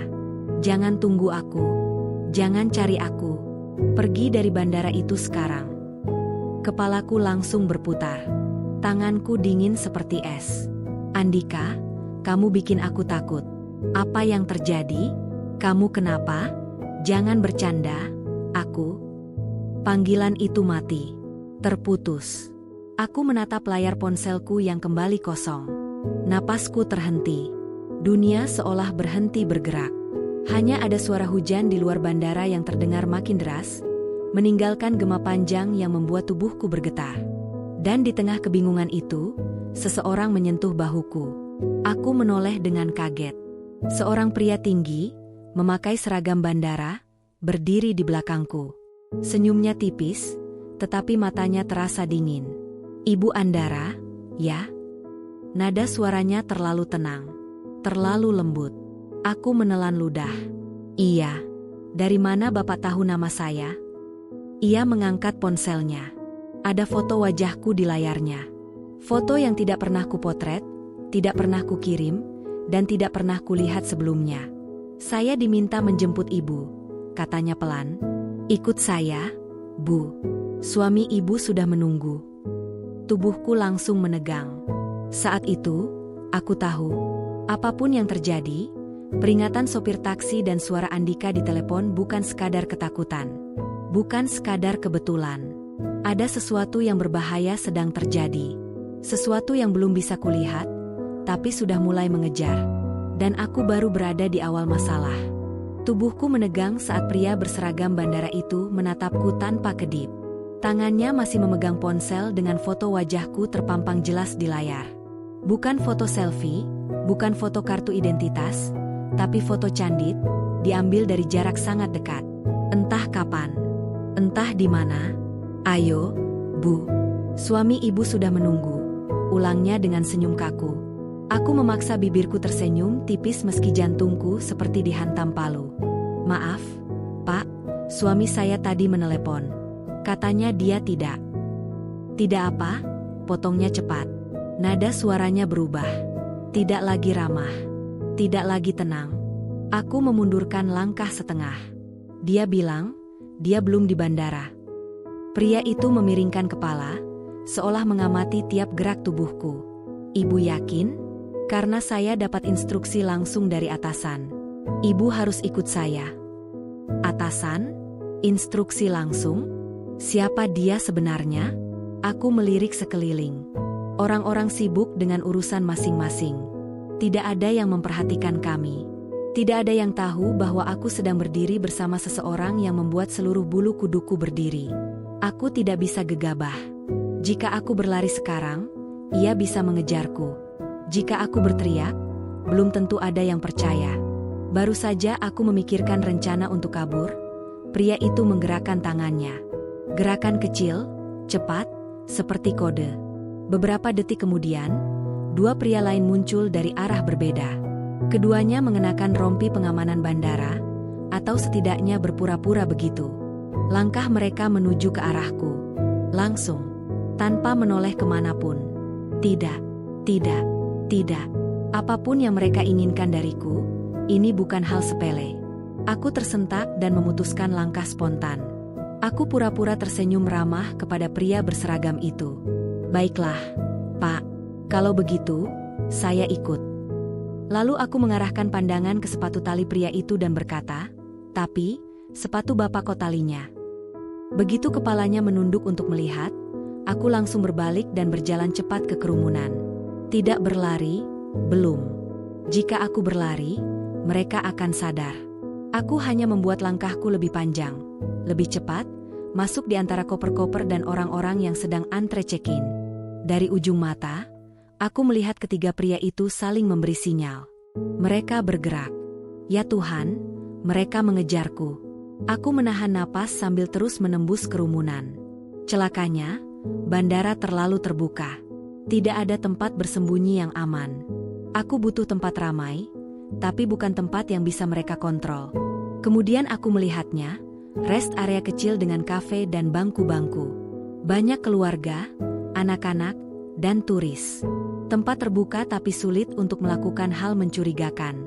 Jangan tunggu aku. Jangan cari aku. Pergi dari bandara itu sekarang. Kepalaku langsung berputar. Tanganku dingin seperti es. Andika, kamu bikin aku takut. Apa yang terjadi? Kamu kenapa? Jangan bercanda, aku. Panggilan itu mati. Terputus. Aku menatap layar ponselku yang kembali kosong. Napasku terhenti. Dunia seolah berhenti bergerak. Hanya ada suara hujan di luar bandara yang terdengar makin deras, meninggalkan gema panjang yang membuat tubuhku bergetar. Dan di tengah kebingungan itu, seseorang menyentuh bahuku. Aku menoleh dengan kaget. Seorang pria tinggi, memakai seragam bandara, berdiri di belakangku. Senyumnya tipis, tetapi matanya terasa dingin. Ibu Andara, ya? Nada suaranya terlalu tenang, terlalu lembut. Aku menelan ludah. Iya. Dari mana Bapak tahu nama saya? Ia mengangkat ponselnya. Ada foto wajahku di layarnya. Foto yang tidak pernah kupotret, tidak pernah kukirim, dan tidak pernah kulihat sebelumnya. Saya diminta menjemput ibu, katanya pelan. Ikut saya, Bu. Suami ibu sudah menunggu. Tubuhku langsung menegang. Saat itu, aku tahu. Apapun yang terjadi, peringatan sopir taksi dan suara Andika di telepon bukan sekadar ketakutan. Bukan sekadar kebetulan. Ada sesuatu yang berbahaya sedang terjadi. Sesuatu yang belum bisa kulihat, tapi sudah mulai mengejar. Dan aku baru berada di awal masalah. Tubuhku menegang saat pria berseragam bandara itu menatapku tanpa kedip. Tangannya masih memegang ponsel dengan foto wajahku terpampang jelas di layar. Bukan foto selfie, bukan foto kartu identitas, tapi foto candid, diambil dari jarak sangat dekat. Entah kapan, entah di mana. Ayo, Bu. Suami ibu sudah menunggu. Ulangnya dengan senyum kaku. Aku memaksa bibirku tersenyum tipis meski jantungku seperti dihantam palu. Maaf, Pak, suami saya tadi menelepon. Katanya dia tidak. Tidak apa? Potongnya cepat. Nada suaranya berubah. Tidak lagi ramah. Tidak lagi tenang. Aku memundurkan langkah setengah. Dia bilang, dia belum di bandara. Pria itu memiringkan kepala, seolah mengamati tiap gerak tubuhku. Ibu yakin? Karena saya dapat instruksi langsung dari atasan. Ibu harus ikut saya. Atasan? Instruksi langsung? Siapa dia sebenarnya? Aku melirik sekeliling. Orang-orang sibuk dengan urusan masing-masing. Tidak ada yang memperhatikan kami. Tidak ada yang tahu bahwa aku sedang berdiri bersama seseorang yang membuat seluruh bulu kuduku berdiri. Aku tidak bisa gegabah. Jika aku berlari sekarang, ia bisa mengejarku. Jika aku berteriak, belum tentu ada yang percaya. Baru saja aku memikirkan rencana untuk kabur, pria itu menggerakkan tangannya. Gerakan kecil, cepat, seperti kode. Beberapa detik kemudian, dua pria lain muncul dari arah berbeda. Keduanya mengenakan rompi pengamanan bandara, atau setidaknya berpura-pura begitu. Langkah mereka menuju ke arahku. Langsung, tanpa menoleh kemanapun. Tidak, tidak, tidak. Apapun yang mereka inginkan dariku, ini bukan hal sepele. Aku tersentak dan memutuskan langkah spontan. Aku pura-pura tersenyum ramah kepada pria berseragam itu. Baiklah, Pak. Kalau begitu, saya ikut. Lalu aku mengarahkan pandangan ke sepatu tali pria itu dan berkata, tapi, sepatu bapak kok talinya? Begitu kepalanya menunduk untuk melihat, aku langsung berbalik dan berjalan cepat ke kerumunan. Tidak berlari, belum. Jika aku berlari, mereka akan sadar. Aku hanya membuat langkahku lebih panjang, lebih cepat, masuk di antara koper-koper dan orang-orang yang sedang antre check-in. Dari ujung mata, aku melihat ketiga pria itu saling memberi sinyal. Mereka bergerak. Ya Tuhan, mereka mengejarku. Aku menahan napas sambil terus menembus kerumunan. Celakanya, bandara terlalu terbuka. Tidak ada tempat bersembunyi yang aman. Aku butuh tempat ramai, tapi bukan tempat yang bisa mereka kontrol. Kemudian aku melihatnya, rest area kecil dengan kafe dan bangku-bangku. Banyak keluarga, anak-anak, dan turis. Tempat terbuka tapi sulit untuk melakukan hal mencurigakan.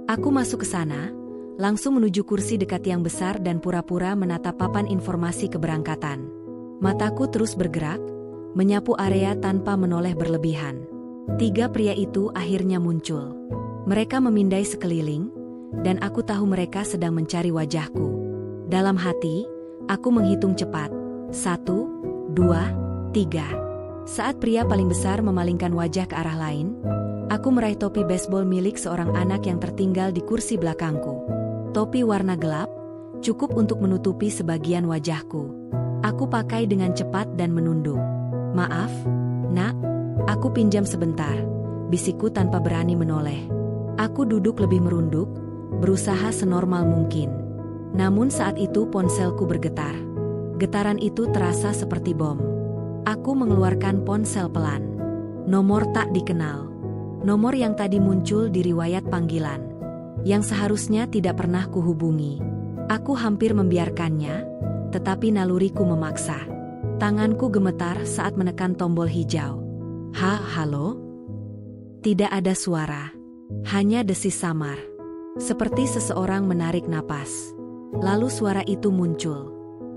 Aku masuk ke sana, langsung menuju kursi dekat yang besar dan pura-pura menatap papan informasi keberangkatan. Mataku terus bergerak, menyapu area tanpa menoleh berlebihan. Tiga pria itu akhirnya muncul. Mereka memindai sekeliling, dan aku tahu mereka sedang mencari wajahku. Dalam hati, aku menghitung cepat. 1, 2, 3. Saat pria paling besar memalingkan wajah ke arah lain, aku meraih topi baseball milik seorang anak yang tertinggal di kursi belakangku. Topi warna gelap, cukup untuk menutupi sebagian wajahku. Aku pakai dengan cepat dan menunduk. Maaf, Nak, aku pinjam sebentar, bisikku tanpa berani menoleh. Aku duduk lebih merunduk, berusaha senormal mungkin. Namun saat itu ponselku bergetar. Getaran itu terasa seperti bom. Aku mengeluarkan ponsel pelan. Nomor tak dikenal. Nomor yang tadi muncul di riwayat panggilan. Yang seharusnya tidak pernah kuhubungi. Aku hampir membiarkannya, tetapi naluriku memaksa. Tanganku gemetar saat menekan tombol hijau. Halo? Tidak ada suara. Hanya desis samar. Seperti seseorang menarik napas. Lalu suara itu muncul.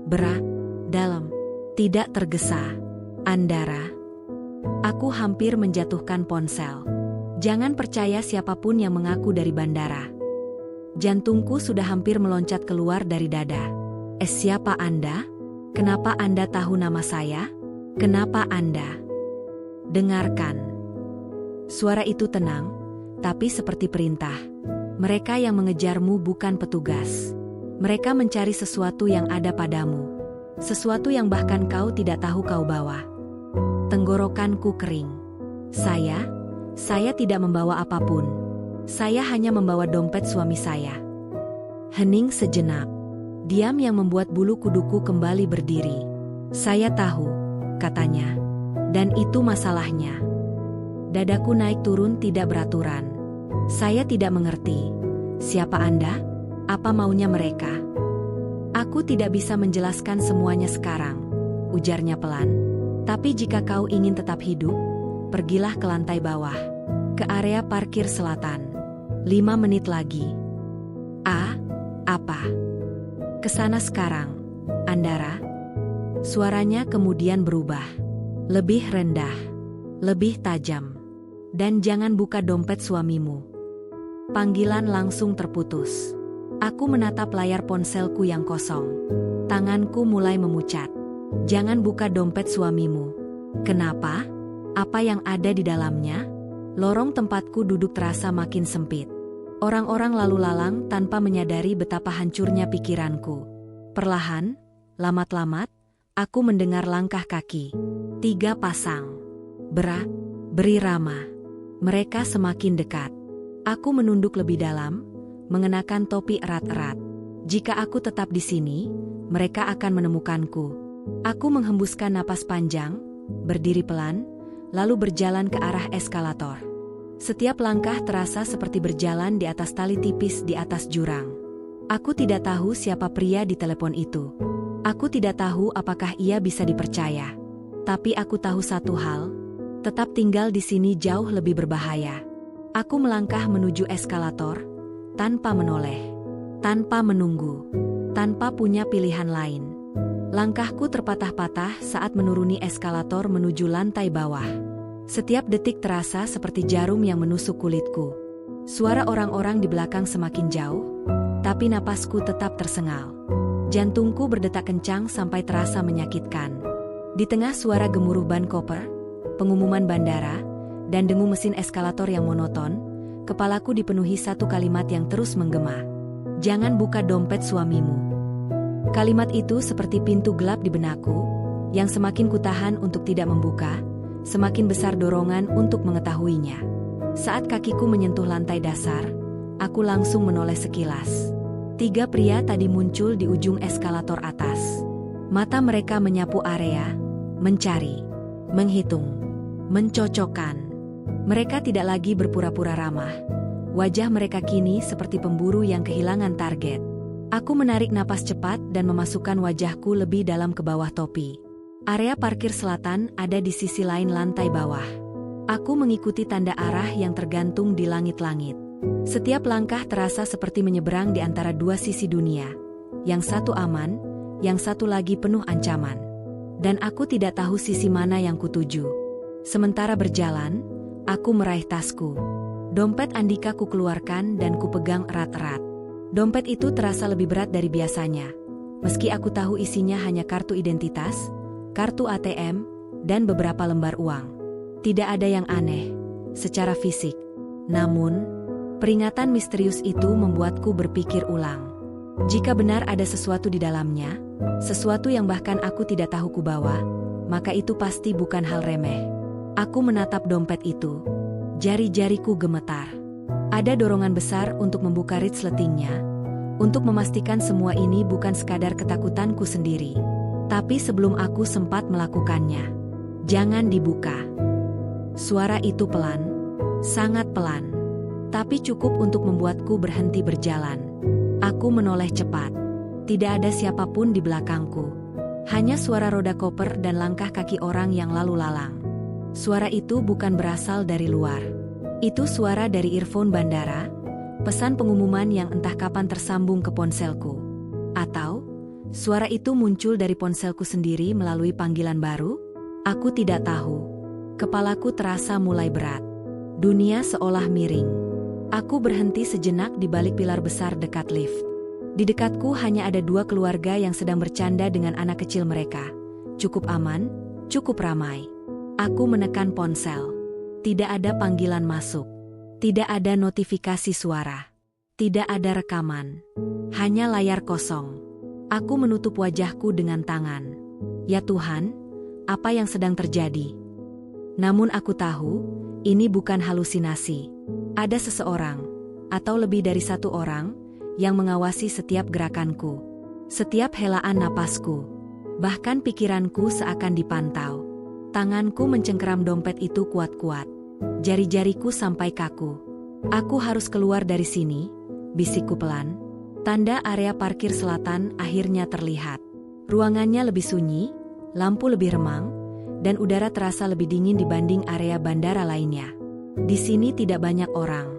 Berat, dalam, tidak tergesa. Andara. Aku hampir menjatuhkan ponsel. Jangan percaya siapapun yang mengaku dari bandara. Jantungku sudah hampir meloncat keluar dari dada. Siapa Anda? Kenapa Anda tahu nama saya? Kenapa Anda? Dengarkan. Suara itu tenang, tapi seperti perintah. Mereka yang mengejarmu bukan petugas. Mereka mencari sesuatu yang ada padamu. Sesuatu yang bahkan kau tidak tahu kau bawa. Tenggorokanku kering. Saya tidak membawa apapun. Saya hanya membawa dompet suami saya. Hening sejenak. Diam yang membuat bulu kuduku kembali berdiri. Saya tahu, katanya. Dan itu masalahnya. Dadaku naik turun tidak beraturan. Saya tidak mengerti. Siapa Anda? Apa maunya mereka? Aku tidak bisa menjelaskan semuanya sekarang, ujarnya pelan. Tapi jika kau ingin tetap hidup, pergilah ke lantai bawah. Ke area parkir selatan. 5 menit lagi. Apa? Kesana sekarang, Andara. Suaranya kemudian berubah. Lebih rendah. Lebih tajam. Dan jangan buka dompet suamimu. Panggilan langsung terputus. Aku menatap layar ponselku yang kosong. Tanganku mulai memucat. Jangan buka dompet suamimu. Kenapa? Apa yang ada di dalamnya? Lorong tempatku duduk terasa makin sempit. Orang-orang lalu lalang tanpa menyadari betapa hancurnya pikiranku. Perlahan, lamat-lamat, aku mendengar langkah kaki. 3 pasang. Beri Rama. Mereka semakin dekat. Aku menunduk lebih dalam, mengenakan topi erat-erat. Jika aku tetap di sini, mereka akan menemukanku. Aku menghembuskan napas panjang, berdiri pelan, lalu berjalan ke arah eskalator. Setiap langkah terasa seperti berjalan di atas tali tipis di atas jurang. Aku tidak tahu siapa pria di telepon itu. Aku tidak tahu apakah ia bisa dipercaya. Tapi aku tahu satu hal, tetap tinggal di sini jauh lebih berbahaya. Aku melangkah menuju eskalator, tanpa menoleh, tanpa menunggu, tanpa punya pilihan lain. Langkahku terpatah-patah saat menuruni eskalator menuju lantai bawah. Setiap detik terasa seperti jarum yang menusuk kulitku. Suara orang-orang di belakang semakin jauh, tapi napasku tetap tersengal. Jantungku berdetak kencang sampai terasa menyakitkan. Di tengah suara gemuruh ban koper, pengumuman bandara, dan dengung mesin eskalator yang monoton, kepalaku dipenuhi satu kalimat yang terus menggema. Jangan buka dompet suamimu. Kalimat itu seperti pintu gelap di benakku, yang semakin kutahan untuk tidak membuka, semakin besar dorongan untuk mengetahuinya. Saat kakiku menyentuh lantai dasar, aku langsung menoleh sekilas. 3 pria tadi muncul di ujung eskalator atas. Mata mereka menyapu area, mencari, menghitung, mencocokkan. Mereka tidak lagi berpura-pura ramah. Wajah mereka kini seperti pemburu yang kehilangan target. Aku menarik napas cepat dan memasukkan wajahku lebih dalam ke bawah topi. Area parkir selatan ada di sisi lain lantai bawah. Aku mengikuti tanda arah yang tergantung di langit-langit. Setiap langkah terasa seperti menyeberang di antara 2 sisi dunia. Yang satu aman, yang satu lagi penuh ancaman. Dan aku tidak tahu sisi mana yang kutuju. Sementara berjalan, aku meraih tasku. Dompet Andika ku keluarkan dan ku pegang erat-erat. Dompet itu terasa lebih berat dari biasanya. Meski aku tahu isinya hanya kartu identitas, kartu ATM, dan beberapa lembar uang. Tidak ada yang aneh, secara fisik. Namun, peringatan misterius itu membuatku berpikir ulang. Jika benar ada sesuatu di dalamnya, sesuatu yang bahkan aku tidak tahu ku bawa, maka itu pasti bukan hal remeh. Aku menatap dompet itu. Jari-jariku gemetar. Ada dorongan besar untuk membuka resletingnya, untuk memastikan semua ini bukan sekadar ketakutanku sendiri. Tapi sebelum aku sempat melakukannya, jangan dibuka. Suara itu pelan, sangat pelan, tapi cukup untuk membuatku berhenti berjalan. Aku menoleh cepat. Tidak ada siapapun di belakangku. Hanya suara roda koper dan langkah kaki orang yang lalu lalang. Suara itu bukan berasal dari luar. Itu suara dari earphone bandara, pesan pengumuman yang entah kapan tersambung ke ponselku. Atau suara itu muncul dari ponselku sendiri melalui panggilan baru? Aku tidak tahu. Kepalaku terasa mulai berat. Dunia seolah miring. Aku berhenti sejenak di balik pilar besar dekat lift. Di dekatku hanya ada 2 keluarga yang sedang bercanda dengan anak kecil mereka. Cukup aman, cukup ramai. Aku menekan ponsel. Tidak ada panggilan masuk. Tidak ada notifikasi suara. Tidak ada rekaman. Hanya layar kosong. Aku menutup wajahku dengan tangan. Ya Tuhan, apa yang sedang terjadi? Namun aku tahu, ini bukan halusinasi. Ada seseorang, atau lebih dari 1 orang, yang mengawasi setiap gerakanku. Setiap helaan napasku. Bahkan pikiranku seakan dipantau. Tanganku mencengkeram dompet itu kuat-kuat. Jari-jariku sampai kaku. Aku harus keluar dari sini, bisikku pelan. Tanda area parkir selatan akhirnya terlihat. Ruangannya lebih sunyi, lampu lebih remang, dan udara terasa lebih dingin dibanding area bandara lainnya. Di sini tidak banyak orang.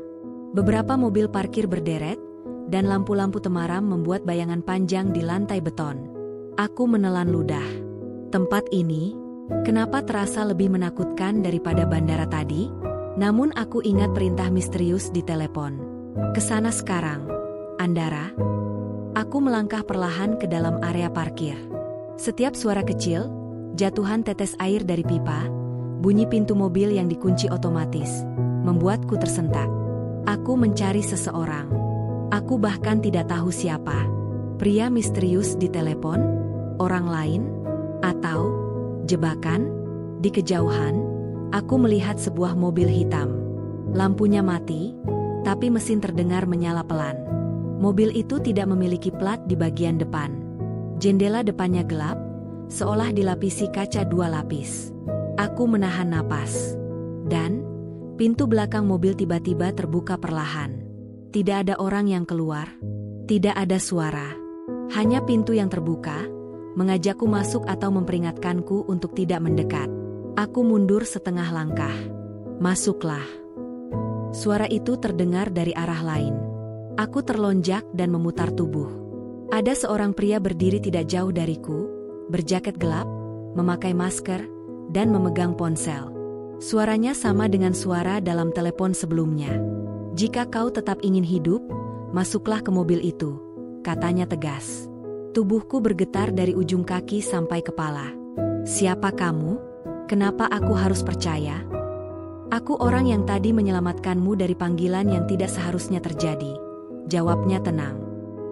Beberapa mobil parkir berderet, dan lampu-lampu temaram membuat bayangan panjang di lantai beton. Aku menelan ludah. Tempat ini, kenapa terasa lebih menakutkan daripada bandara tadi? Namun aku ingat perintah misterius di telepon. Kesana sekarang. Andara. Aku melangkah perlahan ke dalam area parkir. Setiap suara kecil, jatuhan tetes air dari pipa, bunyi pintu mobil yang dikunci otomatis, membuatku tersentak. Aku mencari seseorang. Aku bahkan tidak tahu siapa. Pria misterius di telepon? Orang lain? Atau jebakan? Di kejauhan, aku melihat sebuah mobil hitam. Lampunya mati, tapi mesin terdengar menyala pelan. Mobil itu tidak memiliki plat di bagian depan. Jendela depannya gelap, seolah dilapisi kaca 2 lapis. Aku menahan napas. Dan pintu belakang mobil tiba-tiba terbuka perlahan. Tidak ada orang yang keluar. Tidak ada suara. Hanya pintu yang terbuka, mengajakku masuk atau memperingatkanku untuk tidak mendekat. Aku mundur setengah langkah. Masuklah. Suara itu terdengar dari arah lain. Aku terlonjak dan memutar tubuh. Ada seorang pria berdiri tidak jauh dariku, berjaket gelap, memakai masker, dan memegang ponsel. Suaranya sama dengan suara dalam telepon sebelumnya. Jika kau tetap ingin hidup, masuklah ke mobil itu, katanya tegas. Tubuhku bergetar dari ujung kaki sampai kepala. Siapa kamu? Kenapa aku harus percaya? Aku orang yang tadi menyelamatkanmu dari panggilan yang tidak seharusnya terjadi. Jawabnya tenang.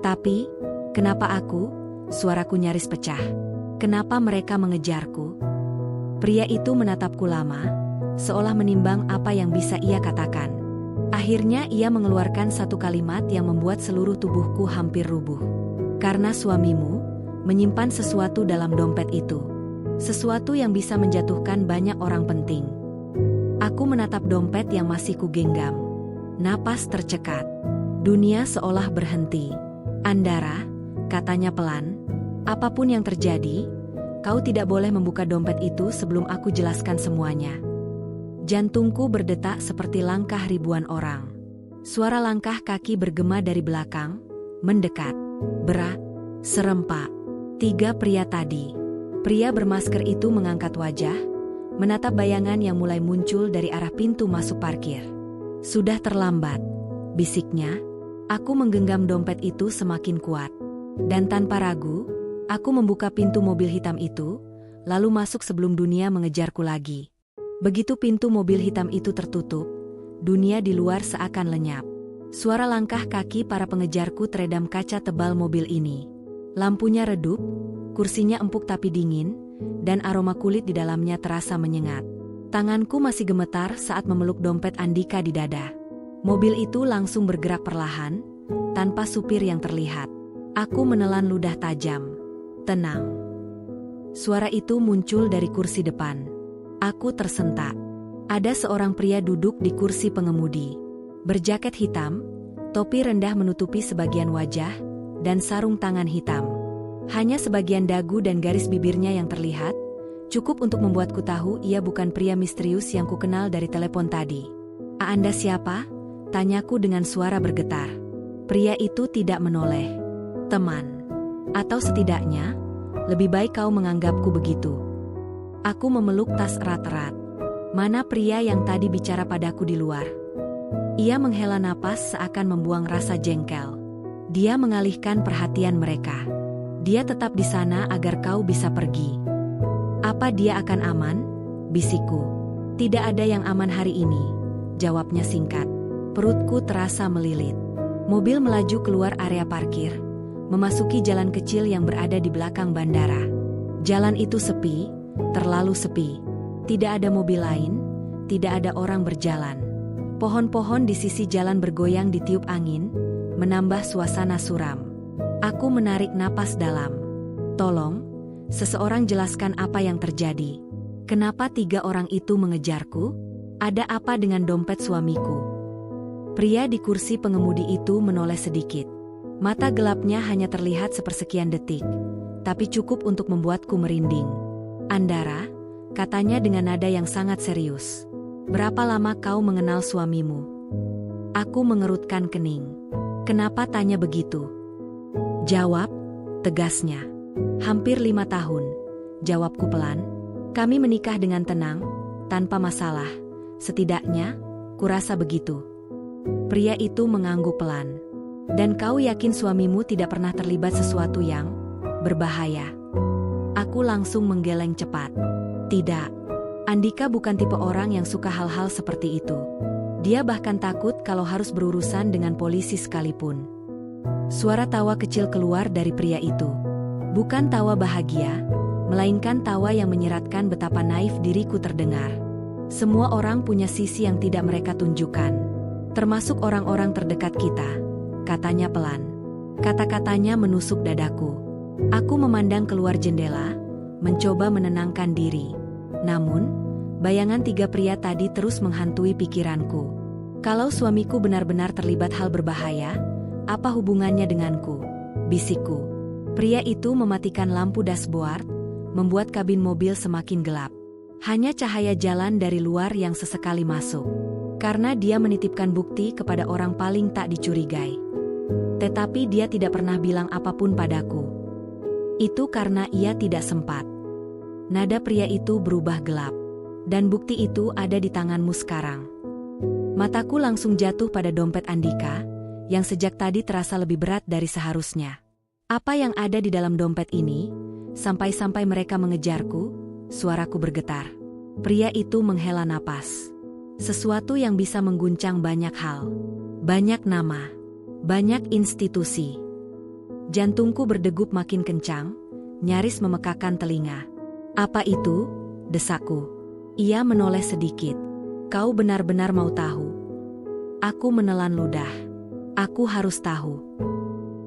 Tapi, kenapa aku? Suaraku nyaris pecah. Kenapa mereka mengejarku? Pria itu menatapku lama, seolah menimbang apa yang bisa ia katakan. Akhirnya ia mengeluarkan satu kalimat yang membuat seluruh tubuhku hampir rubuh. Karena suamimu menyimpan sesuatu dalam dompet itu. Sesuatu yang bisa menjatuhkan banyak orang penting. Aku menatap dompet yang masih kugenggam. Napas tercekat. Dunia seolah berhenti. Andara, katanya pelan, apapun yang terjadi, kau tidak boleh membuka dompet itu sebelum aku jelaskan semuanya. Jantungku berdetak seperti langkah ribuan orang. Suara langkah kaki bergema dari belakang, mendekat, berat, serempak. 3 pria tadi. Pria bermasker itu mengangkat wajah, menatap bayangan yang mulai muncul dari arah pintu masuk parkir. Sudah terlambat, bisiknya. Aku menggenggam dompet itu semakin kuat. Dan tanpa ragu, aku membuka pintu mobil hitam itu, lalu masuk sebelum dunia mengejarku lagi. Begitu pintu mobil hitam itu tertutup, dunia di luar seakan lenyap. Suara langkah kaki para pengejarku teredam kaca tebal mobil ini. Lampunya redup, kursinya empuk tapi dingin, dan aroma kulit di dalamnya terasa menyengat. Tanganku masih gemetar saat memeluk dompet Andika di dada. Mobil itu langsung bergerak perlahan, tanpa supir yang terlihat. Aku menelan ludah tajam. Tenang. Suara itu muncul dari kursi depan. Aku tersentak. Ada seorang pria duduk di kursi pengemudi. Berjaket hitam, topi rendah menutupi sebagian wajah, dan sarung tangan hitam. Hanya sebagian dagu dan garis bibirnya yang terlihat, cukup untuk membuatku tahu ia bukan pria misterius yang kukenal dari telepon tadi. Anda siapa? Tanyaku dengan suara bergetar. Pria itu tidak menoleh. Teman. Atau setidaknya, lebih baik kau menganggapku begitu. Aku memeluk tas erat-erat. Mana pria yang tadi bicara padaku di luar? Ia menghela napas seakan membuang rasa jengkel. Dia mengalihkan perhatian mereka. Dia tetap di sana agar kau bisa pergi. Apa dia akan aman? Bisikku. Tidak ada yang aman hari ini, jawabnya singkat. Perutku terasa melilit. Mobil melaju keluar area parkir, memasuki jalan kecil yang berada di belakang bandara. Jalan itu sepi, terlalu sepi. Tidak ada mobil lain, tidak ada orang berjalan. Pohon-pohon di sisi jalan bergoyang ditiup angin, menambah suasana suram. Aku menarik napas dalam. Tolong, seseorang jelaskan apa yang terjadi. Kenapa 3 orang itu mengejarku? Ada apa dengan dompet suamiku? Pria di kursi pengemudi itu menoleh sedikit. Mata gelapnya hanya terlihat sepersekian detik, tapi cukup untuk membuatku merinding. Andara, katanya dengan nada yang sangat serius. Berapa lama kau mengenal suamimu? Aku mengerutkan kening. Kenapa tanya begitu? Jawab, tegasnya. Hampir 5 tahun, jawabku pelan. Kami menikah dengan tenang, tanpa masalah. Setidaknya, kurasa begitu. Pria itu mengangguk pelan. Dan kau yakin suamimu tidak pernah terlibat sesuatu yang berbahaya? Aku langsung menggeleng cepat. Tidak. Andika bukan tipe orang yang suka hal-hal seperti itu. Dia bahkan takut kalau harus berurusan dengan polisi sekalipun. Suara tawa kecil keluar dari pria itu. Bukan tawa bahagia, melainkan tawa yang menyeratkan betapa naif diriku terdengar. Semua orang punya sisi yang tidak mereka tunjukkan, termasuk orang-orang terdekat kita, katanya pelan. Kata-katanya menusuk dadaku. Aku memandang keluar jendela, mencoba menenangkan diri. Namun, bayangan 3 pria tadi terus menghantui pikiranku. Kalau suamiku benar-benar terlibat hal berbahaya, apa hubungannya denganku? Bisikku. Pria itu mematikan lampu dashboard, membuat kabin mobil semakin gelap. Hanya cahaya jalan dari luar yang sesekali masuk. Karena dia menitipkan bukti kepada orang paling tak dicurigai. Tetapi dia tidak pernah bilang apapun padaku. Itu karena ia tidak sempat. Nada pria itu berubah gelap. Dan bukti itu ada di tanganmu sekarang. Mataku langsung jatuh pada dompet Andika, yang sejak tadi terasa lebih berat dari seharusnya. Apa yang ada di dalam dompet ini? Sampai-sampai mereka mengejarku, suaraku bergetar. Pria itu menghela napas. Sesuatu yang bisa mengguncang banyak hal. Banyak nama. Banyak institusi. Jantungku berdegup makin kencang, nyaris memekakan telinga. Apa itu? Desakku. Ia menoleh sedikit. Kau benar-benar mau tahu? Aku menelan ludah. Aku harus tahu.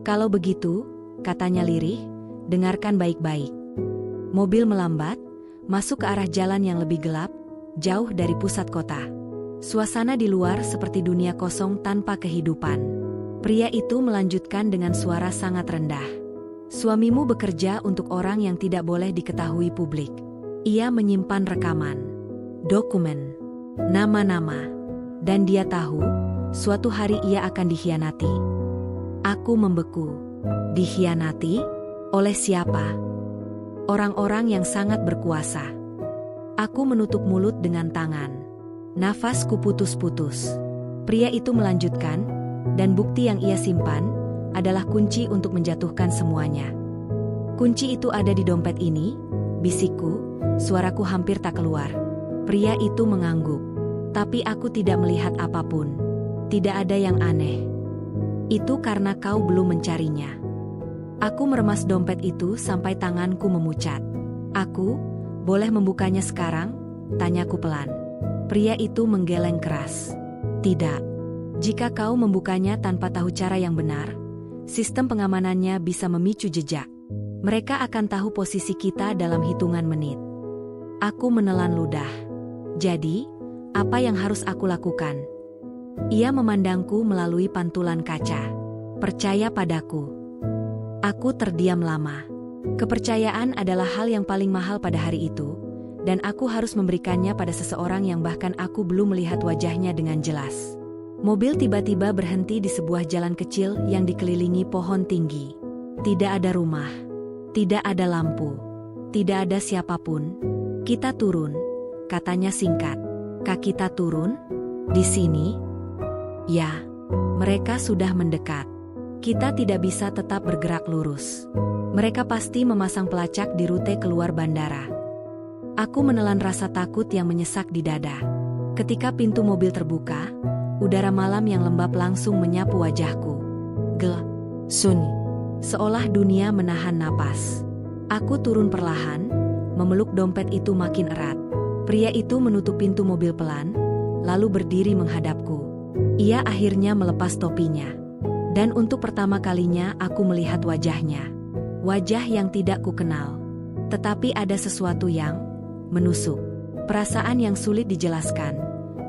Kalau begitu, katanya lirih, dengarkan baik-baik. Mobil melambat, masuk ke arah jalan yang lebih gelap, jauh dari pusat kota. Suasana di luar seperti dunia kosong tanpa kehidupan. Pria itu melanjutkan dengan suara sangat rendah. Suamimu bekerja untuk orang yang tidak boleh diketahui publik. Ia menyimpan rekaman, dokumen, nama-nama, dan dia tahu, suatu hari ia akan dikhianati. Aku membeku. Dikhianati? Oleh siapa? Orang-orang yang sangat berkuasa. Aku menutup mulut dengan tangan. Nafasku putus-putus. Pria itu melanjutkan, dan bukti yang ia simpan adalah kunci untuk menjatuhkan semuanya. Kunci itu ada di dompet ini, bisikku, suaraku hampir tak keluar. Pria itu mengangguk. Tapi aku tidak melihat apapun. Tidak ada yang aneh. Itu karena kau belum mencarinya. Aku meremas dompet itu sampai tanganku memucat. Aku, boleh membukanya sekarang? Tanyaku pelan. Pria itu menggeleng keras. Tidak. Jika kau membukanya tanpa tahu cara yang benar, sistem pengamanannya bisa memicu jejak. Mereka akan tahu posisi kita dalam hitungan menit. Aku menelan ludah. Jadi, apa yang harus aku lakukan? Ia memandangku melalui pantulan kaca. Percaya padaku. Aku terdiam lama. Kepercayaan adalah hal yang paling mahal pada hari itu, dan aku harus memberikannya pada seseorang yang bahkan aku belum melihat wajahnya dengan jelas. Mobil tiba-tiba berhenti di sebuah jalan kecil yang dikelilingi pohon tinggi. Tidak ada rumah. Tidak ada lampu. Tidak ada siapapun. Kita turun, katanya singkat. Kak, kita turun? Di sini? Ya, mereka sudah mendekat. Kita tidak bisa tetap bergerak lurus. Mereka pasti memasang pelacak di rute keluar bandara. Aku menelan rasa takut yang menyesak di dada. Ketika pintu mobil terbuka, udara malam yang lembab langsung menyapu wajahku. Gelap, sunyi, seolah dunia menahan napas. Aku turun perlahan, memeluk dompet itu makin erat. Pria itu menutup pintu mobil pelan, lalu berdiri menghadapku. Ia akhirnya melepas topinya. Dan untuk pertama kalinya aku melihat wajahnya. Wajah yang tidak kukenal. Tetapi ada sesuatu yang menusuk. Perasaan yang sulit dijelaskan.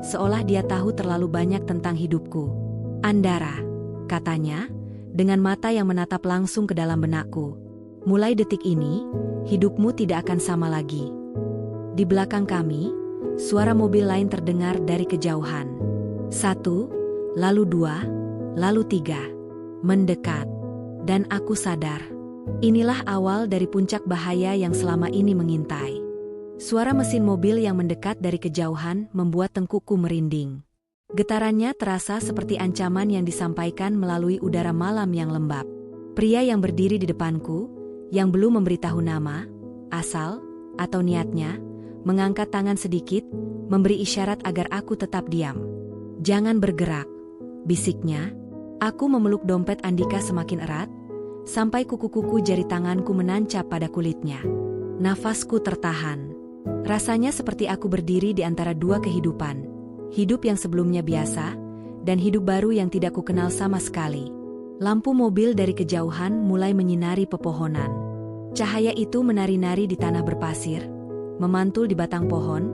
Seolah dia tahu terlalu banyak tentang hidupku. Andara, katanya, dengan mata yang menatap langsung ke dalam benakku. Mulai detik ini, hidupmu tidak akan sama lagi. Di belakang kami, suara mobil lain terdengar dari kejauhan. 1, lalu 2, lalu 3. Mendekat. Dan aku sadar. Inilah awal dari puncak bahaya yang selama ini mengintai. Suara mesin mobil yang mendekat dari kejauhan membuat tengkukku merinding. Getarannya terasa seperti ancaman yang disampaikan melalui udara malam yang lembab. Pria yang berdiri di depanku, yang belum memberitahu nama, asal, atau niatnya, mengangkat tangan sedikit, memberi isyarat agar aku tetap diam. "Jangan bergerak," bisiknya. Aku memeluk dompet Andika semakin erat, sampai kuku-kuku jari tanganku menancap pada kulitnya. Nafasku tertahan. Rasanya seperti aku berdiri di antara dua kehidupan. Hidup yang sebelumnya biasa, dan hidup baru yang tidak kukenal sama sekali. Lampu mobil dari kejauhan mulai menyinari pepohonan. Cahaya itu menari-nari di tanah berpasir, memantul di batang pohon,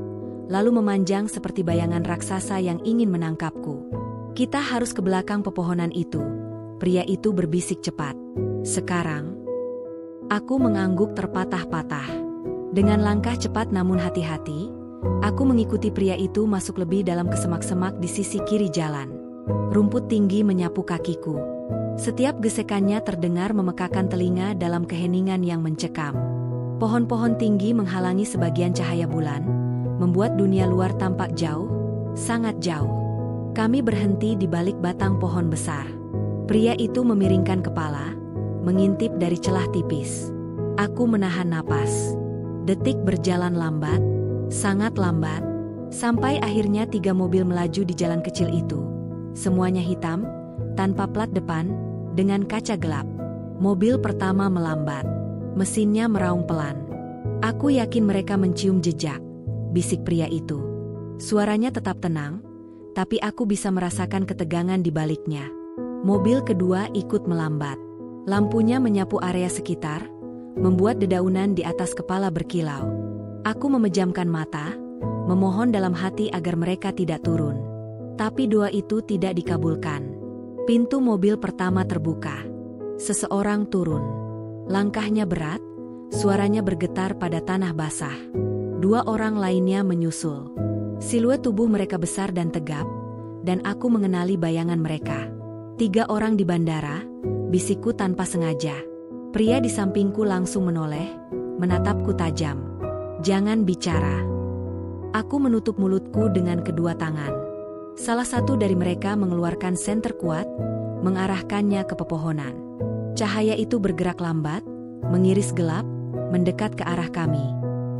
lalu memanjang seperti bayangan raksasa yang ingin menangkapku. "Kita harus ke belakang pepohonan itu," pria itu berbisik cepat. "Sekarang." Aku mengangguk terpatah-patah. Dengan langkah cepat namun hati-hati, aku mengikuti pria itu masuk lebih dalam ke semak-semak di sisi kiri jalan. Rumput tinggi menyapu kakiku. Setiap gesekannya terdengar memekakan telinga dalam keheningan yang mencekam. Pohon-pohon tinggi menghalangi sebagian cahaya bulan, membuat dunia luar tampak jauh, sangat jauh. Kami berhenti di balik batang pohon besar. Pria itu memiringkan kepala, mengintip dari celah tipis. Aku menahan napas. Detik berjalan lambat, sangat lambat, sampai akhirnya 3 mobil melaju di jalan kecil itu. Semuanya hitam, tanpa plat depan, dengan kaca gelap. Mobil pertama melambat. Mesinnya meraung pelan. "Aku yakin mereka mencium jejak," bisik pria itu. Suaranya tetap tenang, tapi aku bisa merasakan ketegangan di baliknya. Mobil kedua ikut melambat. Lampunya menyapu area sekitar, membuat dedaunan di atas kepala berkilau. Aku memejamkan mata, memohon dalam hati agar mereka tidak turun. Tapi doa itu tidak dikabulkan. Pintu mobil pertama terbuka. Seseorang turun. Langkahnya berat, suaranya bergetar pada tanah basah. 2 orang lainnya menyusul. Siluet tubuh mereka besar dan tegap, dan aku mengenali bayangan mereka. 3 orang di bandara, bisikku tanpa sengaja. Pria di sampingku langsung menoleh, menatapku tajam. "Jangan bicara." Aku menutup mulutku dengan kedua tangan. Salah satu dari mereka mengeluarkan senter kuat, mengarahkannya ke pepohonan. Cahaya itu bergerak lambat, mengiris gelap, mendekat ke arah kami.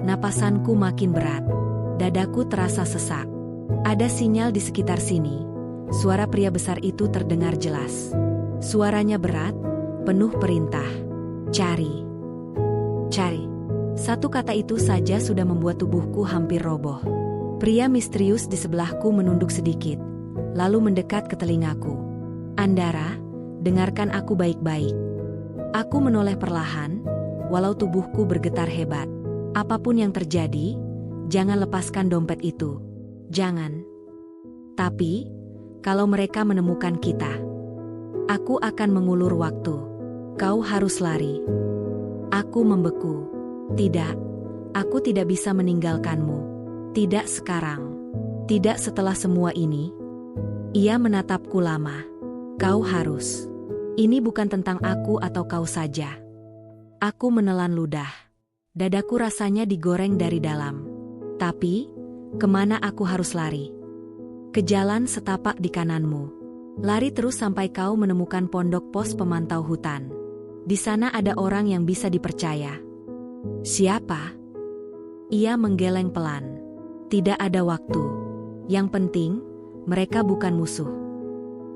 Napasanku makin berat. Dadaku terasa sesak. Ada sinyal di sekitar sini. Suara pria besar itu terdengar jelas. Suaranya berat, penuh perintah. "Cari. Cari." Satu kata itu saja sudah membuat tubuhku hampir roboh. Pria misterius di sebelahku menunduk sedikit, lalu mendekat ke telingaku. "Andara, dengarkan aku baik-baik." Aku menoleh perlahan, walau tubuhku bergetar hebat. "Apapun yang terjadi, jangan lepaskan dompet itu. Jangan. Tapi, kalau mereka menemukan kita, aku akan mengulur waktu. Kau harus lari." Aku membeku. "Tidak, aku tidak bisa meninggalkanmu. Tidak sekarang. Tidak setelah semua ini." Ia menatapku lama. "Kau harus. Ini bukan tentang aku atau kau saja." Aku menelan ludah. Dadaku rasanya digoreng dari dalam. Tapi, kemana aku harus lari? "Ke jalan setapak di kananmu." Lari terus sampai kau menemukan pondok pos pemantau hutan. Di sana ada orang yang bisa dipercaya. Siapa? Ia menggeleng pelan. Tidak ada waktu. Yang penting, mereka bukan musuh.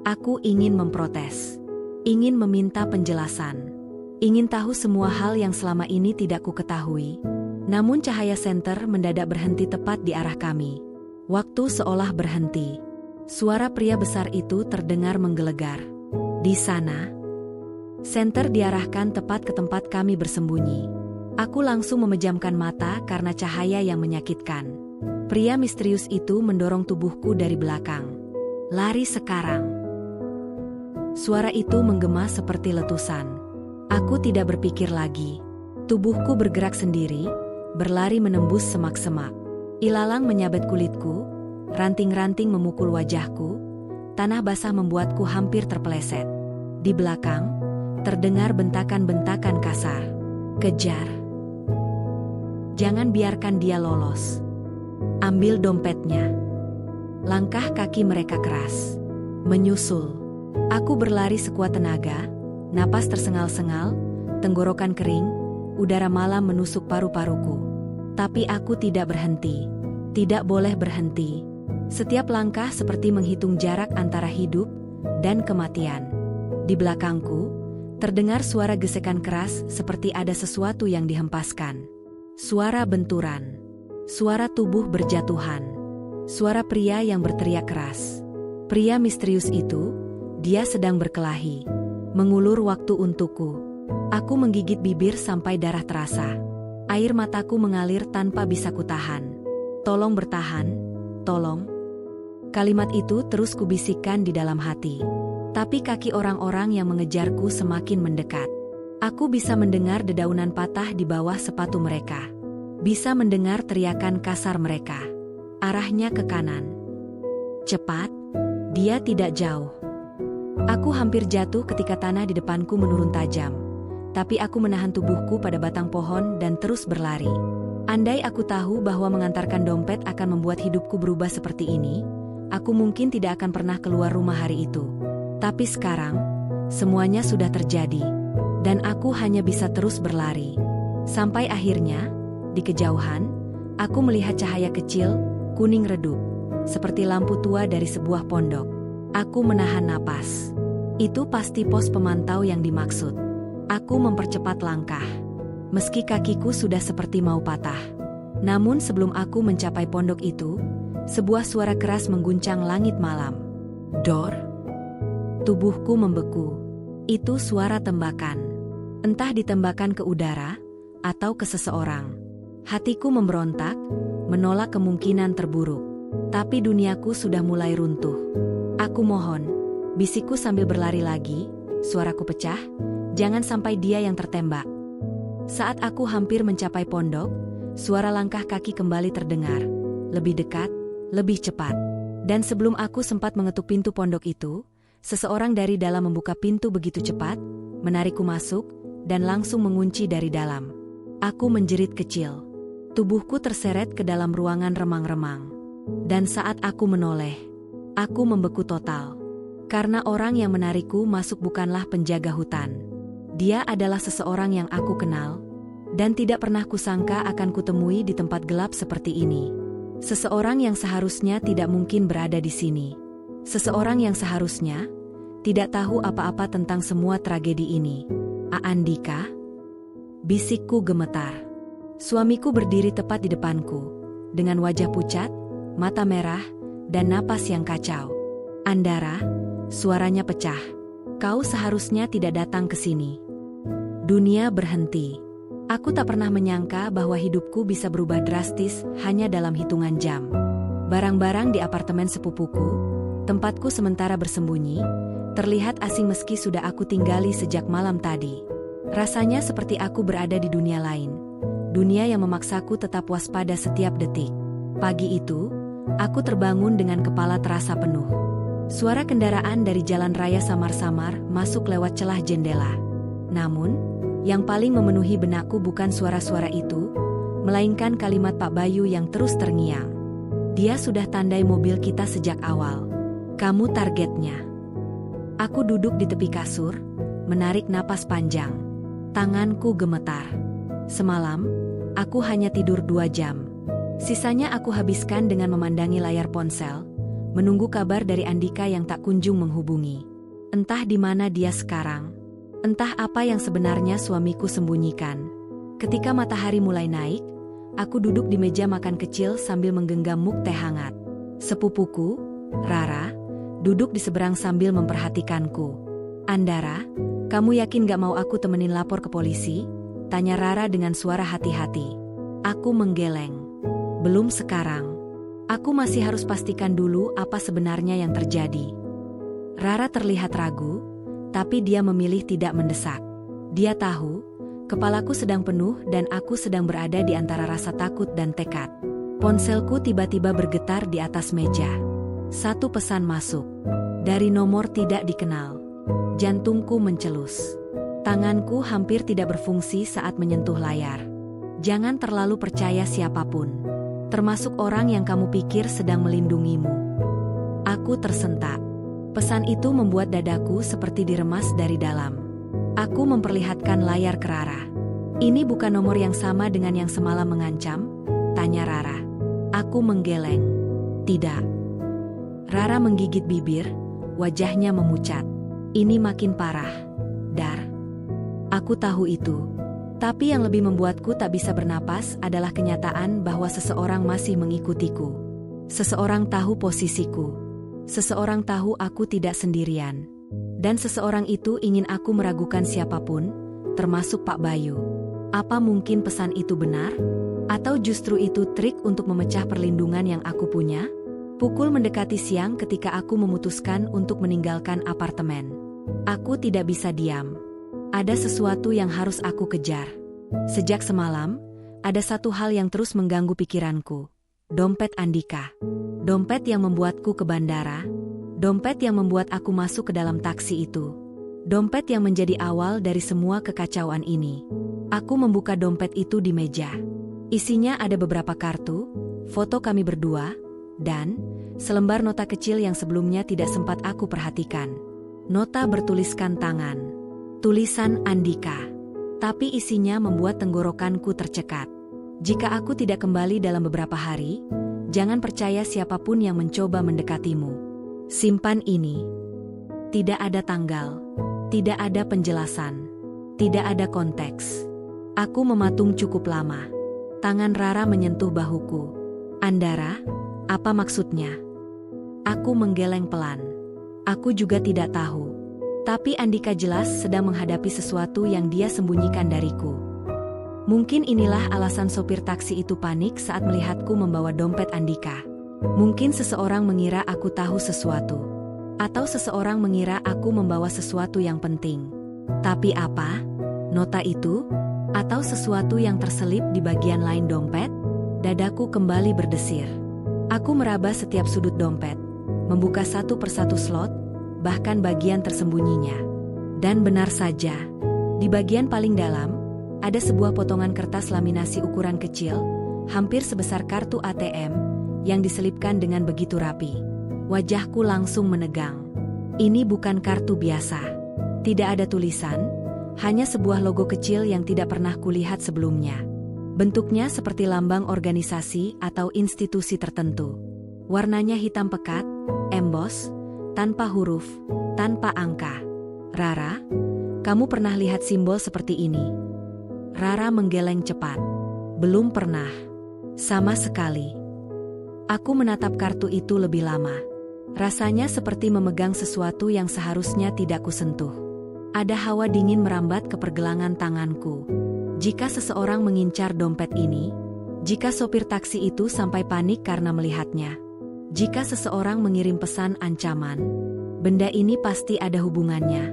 Aku ingin memprotes. Ingin meminta penjelasan. Ingin tahu semua hal yang selama ini tidak ku ketahui. Namun cahaya senter mendadak berhenti tepat di arah kami. Waktu seolah berhenti. Suara pria besar itu terdengar menggelegar. Di sana, senter diarahkan tepat ke tempat kami bersembunyi. Aku langsung memejamkan mata karena cahaya yang menyakitkan. Pria misterius itu mendorong tubuhku dari belakang. Lari sekarang. Suara itu menggema seperti letusan. Aku tidak berpikir lagi. Tubuhku bergerak sendiri, berlari menembus semak-semak. Ilalang menyabet kulitku, ranting-ranting memukul wajahku, tanah basah membuatku hampir terpeleset. Di belakang, terdengar bentakan-bentakan kasar. Kejar. Jangan biarkan dia lolos. Ambil dompetnya. Langkah kaki mereka keras. Menyusul. Aku berlari sekuat tenaga, napas tersengal-sengal, tenggorokan kering, udara malam menusuk paru-paruku. Tapi aku tidak berhenti. Tidak boleh berhenti. Setiap langkah seperti menghitung jarak antara hidup dan kematian. Di belakangku, terdengar suara gesekan keras seperti ada sesuatu yang dihempaskan. Suara benturan. Suara tubuh berjatuhan. Suara pria yang berteriak keras. Pria misterius itu, dia sedang berkelahi. Mengulur waktu untukku. Aku menggigit bibir sampai darah terasa. Air mataku mengalir tanpa bisa kutahan. Tolong bertahan, tolong. Kalimat itu terus kubisikkan di dalam hati. Tapi kaki orang-orang yang mengejarku semakin mendekat. Aku bisa mendengar dedaunan patah di bawah sepatu mereka. Bisa mendengar teriakan kasar mereka. Arahnya ke kanan. Cepat, dia tidak jauh. Aku hampir jatuh ketika tanah di depanku menurun tajam. Tapi aku menahan tubuhku pada batang pohon dan terus berlari. Andai aku tahu bahwa mengantarkan dompet akan membuat hidupku berubah seperti ini, aku mungkin tidak akan pernah keluar rumah hari itu. Tapi sekarang, semuanya sudah terjadi. Dan aku hanya bisa terus berlari. Sampai akhirnya, di kejauhan, aku melihat cahaya kecil, kuning redup, seperti lampu tua dari sebuah pondok. Aku menahan napas. Itu pasti pos pemantau yang dimaksud. Aku mempercepat langkah. Meski kakiku sudah seperti mau patah. Namun sebelum aku mencapai pondok itu, sebuah suara keras mengguncang langit malam. Dor. Tubuhku membeku. Itu suara tembakan. Entah ditembakkan ke udara, atau ke seseorang. Hatiku memberontak, menolak kemungkinan terburuk. Tapi duniaku sudah mulai runtuh. Aku mohon, bisikku sambil berlari lagi, suaraku pecah, jangan sampai dia yang tertembak. Saat aku hampir mencapai pondok, suara langkah kaki kembali terdengar. Lebih dekat, lebih cepat. Dan sebelum aku sempat mengetuk pintu pondok itu, seseorang dari dalam membuka pintu begitu cepat, menarikku masuk, dan langsung mengunci dari dalam. Aku menjerit kecil. Tubuhku terseret ke dalam ruangan remang-remang. Dan saat aku menoleh, aku membeku total. Karena orang yang menarikku masuk bukanlah penjaga hutan. Dia adalah seseorang yang aku kenal, dan tidak pernah kusangka akan kutemui di tempat gelap seperti ini. Seseorang yang seharusnya tidak mungkin berada di sini. Seseorang yang seharusnya tidak tahu apa-apa tentang semua tragedi ini. Andika? Bisikku gemetar. Suamiku berdiri tepat di depanku, dengan wajah pucat, mata merah, dan napas yang kacau. Andara, suaranya pecah. Kau seharusnya tidak datang ke sini. Dunia berhenti. Aku tak pernah menyangka bahwa hidupku bisa berubah drastis hanya dalam hitungan jam. Barang-barang di apartemen sepupuku, tempatku sementara bersembunyi, terlihat asing meski sudah aku tinggali sejak malam tadi. Rasanya seperti aku berada di dunia lain. Dunia yang memaksaku tetap waspada setiap detik. Pagi itu, aku terbangun dengan kepala terasa penuh. Suara kendaraan dari jalan raya samar-samar masuk lewat celah jendela. Namun, yang paling memenuhi benakku bukan suara-suara itu, melainkan kalimat Pak Bayu yang terus terngiang. Dia sudah tandai mobil kita sejak awal. Kamu targetnya. Aku duduk di tepi kasur, menarik napas panjang. Tanganku gemetar. Semalam, aku hanya tidur 2 jam. Sisanya aku habiskan dengan memandangi layar ponsel, menunggu kabar dari Andika yang tak kunjung menghubungi. Entah di mana dia sekarang. Entah apa yang sebenarnya suamiku sembunyikan. Ketika matahari mulai naik, aku duduk di meja makan kecil sambil menggenggam muk teh hangat. Sepupuku, Rara, duduk di seberang sambil memperhatikanku. "Andara, kamu yakin gak mau aku temenin lapor ke polisi?" tanya Rara dengan suara hati-hati. Aku menggeleng. "Belum sekarang. Aku masih harus pastikan dulu apa sebenarnya yang terjadi." Rara terlihat ragu, tapi dia memilih tidak mendesak. Dia tahu, kepalaku sedang penuh dan aku sedang berada di antara rasa takut dan tekad. Ponselku tiba-tiba bergetar di atas meja. Satu pesan masuk. Dari nomor tidak dikenal. Jantungku mencelus. Tanganku hampir tidak berfungsi saat menyentuh layar. "Jangan terlalu percaya siapapun, termasuk orang yang kamu pikir sedang melindungimu." Aku tersentak. Pesan itu membuat dadaku seperti diremas dari dalam. Aku memperlihatkan layar ke Rara. "Ini bukan nomor yang sama dengan yang semalam mengancam?" tanya Rara. Aku menggeleng. "Tidak." Rara menggigit bibir, wajahnya memucat. "Ini makin parah, Dar. Aku tahu itu. Tapi yang lebih membuatku tak bisa bernapas adalah kenyataan bahwa seseorang masih mengikutiku. Seseorang tahu posisiku. Seseorang tahu aku tidak sendirian. Dan seseorang itu ingin aku meragukan siapapun, termasuk Pak Bayu. Apa mungkin pesan itu benar? Atau justru itu trik untuk memecah perlindungan yang aku punya? Pukul mendekati siang ketika aku memutuskan untuk meninggalkan apartemen. Aku tidak bisa diam. Ada sesuatu yang harus aku kejar. Sejak semalam, ada satu hal yang terus mengganggu pikiranku. Dompet Andika. Dompet yang membuatku ke bandara. Dompet yang membuat aku masuk ke dalam taksi itu. Dompet yang menjadi awal dari semua kekacauan ini. Aku membuka dompet itu di meja. Isinya ada beberapa kartu, foto kami berdua, dan selembar nota kecil yang sebelumnya tidak sempat aku perhatikan. Nota bertuliskan tangan. Tulisan Andika. Tapi isinya membuat tenggorokanku tercekat. "Jika aku tidak kembali dalam beberapa hari, jangan percaya siapapun yang mencoba mendekatimu. Simpan ini." Tidak ada tanggal. Tidak ada penjelasan. Tidak ada konteks. Aku mematung cukup lama. Tangan Rara menyentuh bahuku. "Andara, apa maksudnya?" Aku menggeleng pelan. Aku juga tidak tahu. Tapi Andika jelas sedang menghadapi sesuatu yang dia sembunyikan dariku. Mungkin inilah alasan sopir taksi itu panik saat melihatku membawa dompet Andika. Mungkin seseorang mengira aku tahu sesuatu. Atau seseorang mengira aku membawa sesuatu yang penting. Tapi apa? Nota itu? Atau sesuatu yang terselip di bagian lain dompet? Dadaku kembali berdesir. Aku meraba setiap sudut dompet, membuka satu persatu slot, bahkan bagian tersembunyinya. Dan benar saja, di bagian paling dalam, ada sebuah potongan kertas laminasi ukuran kecil, hampir sebesar kartu ATM, yang diselipkan dengan begitu rapi. Wajahku langsung menegang. Ini bukan kartu biasa. Tidak ada tulisan, hanya sebuah logo kecil yang tidak pernah kulihat sebelumnya. Bentuknya seperti lambang organisasi atau institusi tertentu. Warnanya hitam pekat, emboss, tanpa huruf, tanpa angka. "Rara, kamu pernah lihat simbol seperti ini?" Rara menggeleng cepat. "Belum pernah. Sama sekali." Aku menatap kartu itu lebih lama. Rasanya seperti memegang sesuatu yang seharusnya tidak kusentuh. Ada hawa dingin merambat ke pergelangan tanganku. Jika seseorang mengincar dompet ini, jika sopir taksi itu sampai panik karena melihatnya, jika seseorang mengirim pesan ancaman, benda ini pasti ada hubungannya.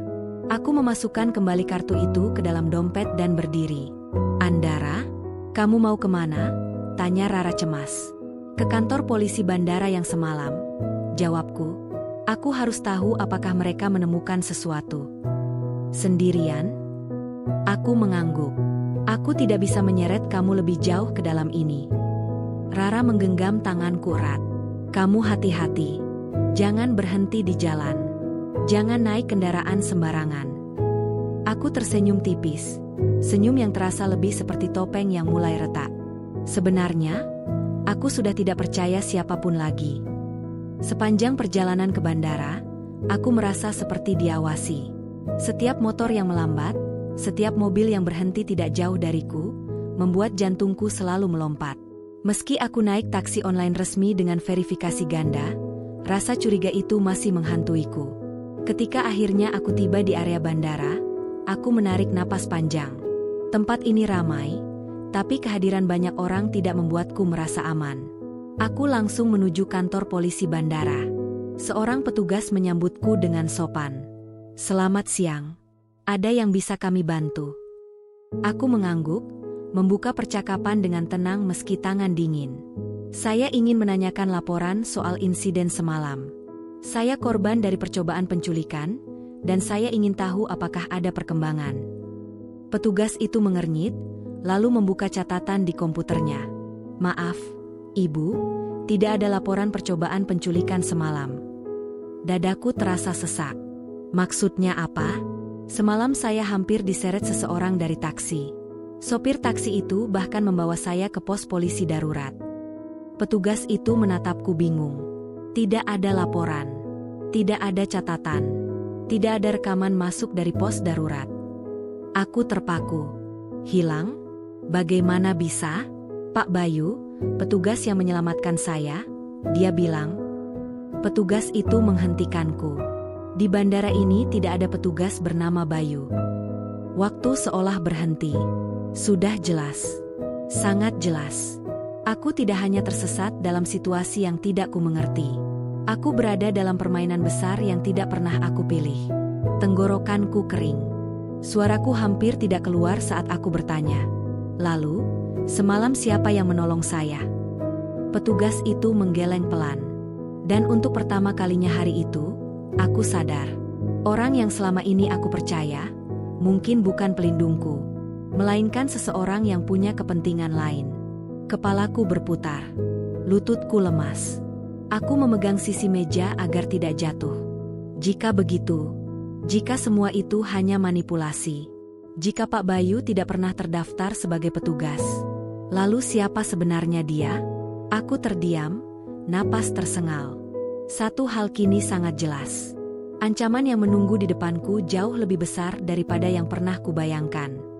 Aku memasukkan kembali kartu itu ke dalam dompet dan berdiri. "Andara, kamu mau kemana?" tanya Rara cemas. "Ke kantor polisi bandara yang semalam," jawabku. "Aku harus tahu apakah mereka menemukan sesuatu." "Sendirian?" Aku mengangguk. "Aku tidak bisa menyeret kamu lebih jauh ke dalam ini." Rara menggenggam tanganku erat. "Kamu hati-hati. Jangan berhenti di jalan. Jangan naik kendaraan sembarangan. Aku tersenyum tipis. Senyum yang terasa lebih seperti topeng yang mulai retak. Sebenarnya, aku sudah tidak percaya siapapun lagi. Sepanjang perjalanan ke bandara, aku merasa seperti diawasi. Setiap motor yang melambat, setiap mobil yang berhenti tidak jauh dariku, membuat jantungku selalu melompat. Meski aku naik taksi online resmi dengan verifikasi ganda, rasa curiga itu masih menghantuiku. Ketika akhirnya aku tiba di area bandara, aku menarik napas panjang. Tempat ini ramai, tapi kehadiran banyak orang tidak membuatku merasa aman. Aku langsung menuju kantor polisi bandara. Seorang petugas menyambutku dengan sopan. "Selamat siang. Ada yang bisa kami bantu?" Aku mengangguk, membuka percakapan dengan tenang meski tangan dingin. "Saya ingin menanyakan laporan soal insiden semalam. Saya korban dari percobaan penculikan, dan saya ingin tahu apakah ada perkembangan." Petugas itu mengernyit, lalu membuka catatan di komputernya. "Maaf, Ibu, tidak ada laporan percobaan penculikan semalam." Dadaku terasa sesak. Maksudnya apa? Semalam saya hampir diseret seseorang dari taksi. Sopir taksi itu bahkan membawa saya ke pos polisi darurat. Petugas itu menatapku bingung. Tidak ada laporan. Tidak ada catatan. Tidak ada rekaman masuk dari pos darurat. Aku terpaku. Hilang? Bagaimana bisa? "Pak Bayu, petugas yang menyelamatkan saya," dia bilang. Petugas itu menghentikanku. Di bandara ini tidak ada petugas bernama Bayu. Waktu seolah berhenti. Sudah jelas. Sangat jelas. Aku tidak hanya tersesat dalam situasi yang tidak ku mengerti. Aku berada dalam permainan besar yang tidak pernah aku pilih. Tenggorokanku kering. Suaraku hampir tidak keluar saat aku bertanya. "Lalu, semalam siapa yang menolong saya?" Petugas itu menggeleng pelan. Dan untuk pertama kalinya hari itu, aku sadar. Orang yang selama ini aku percaya, mungkin bukan pelindungku, melainkan seseorang yang punya kepentingan lain. Kepalaku berputar. Lututku lemas. Aku memegang sisi meja agar tidak jatuh. Jika begitu, jika semua itu hanya manipulasi, jika Pak Bayu tidak pernah terdaftar sebagai petugas, lalu siapa sebenarnya dia? Aku terdiam, napas tersengal. Satu hal kini sangat jelas. Ancaman yang menunggu di depanku jauh lebih besar daripada yang pernah kubayangkan.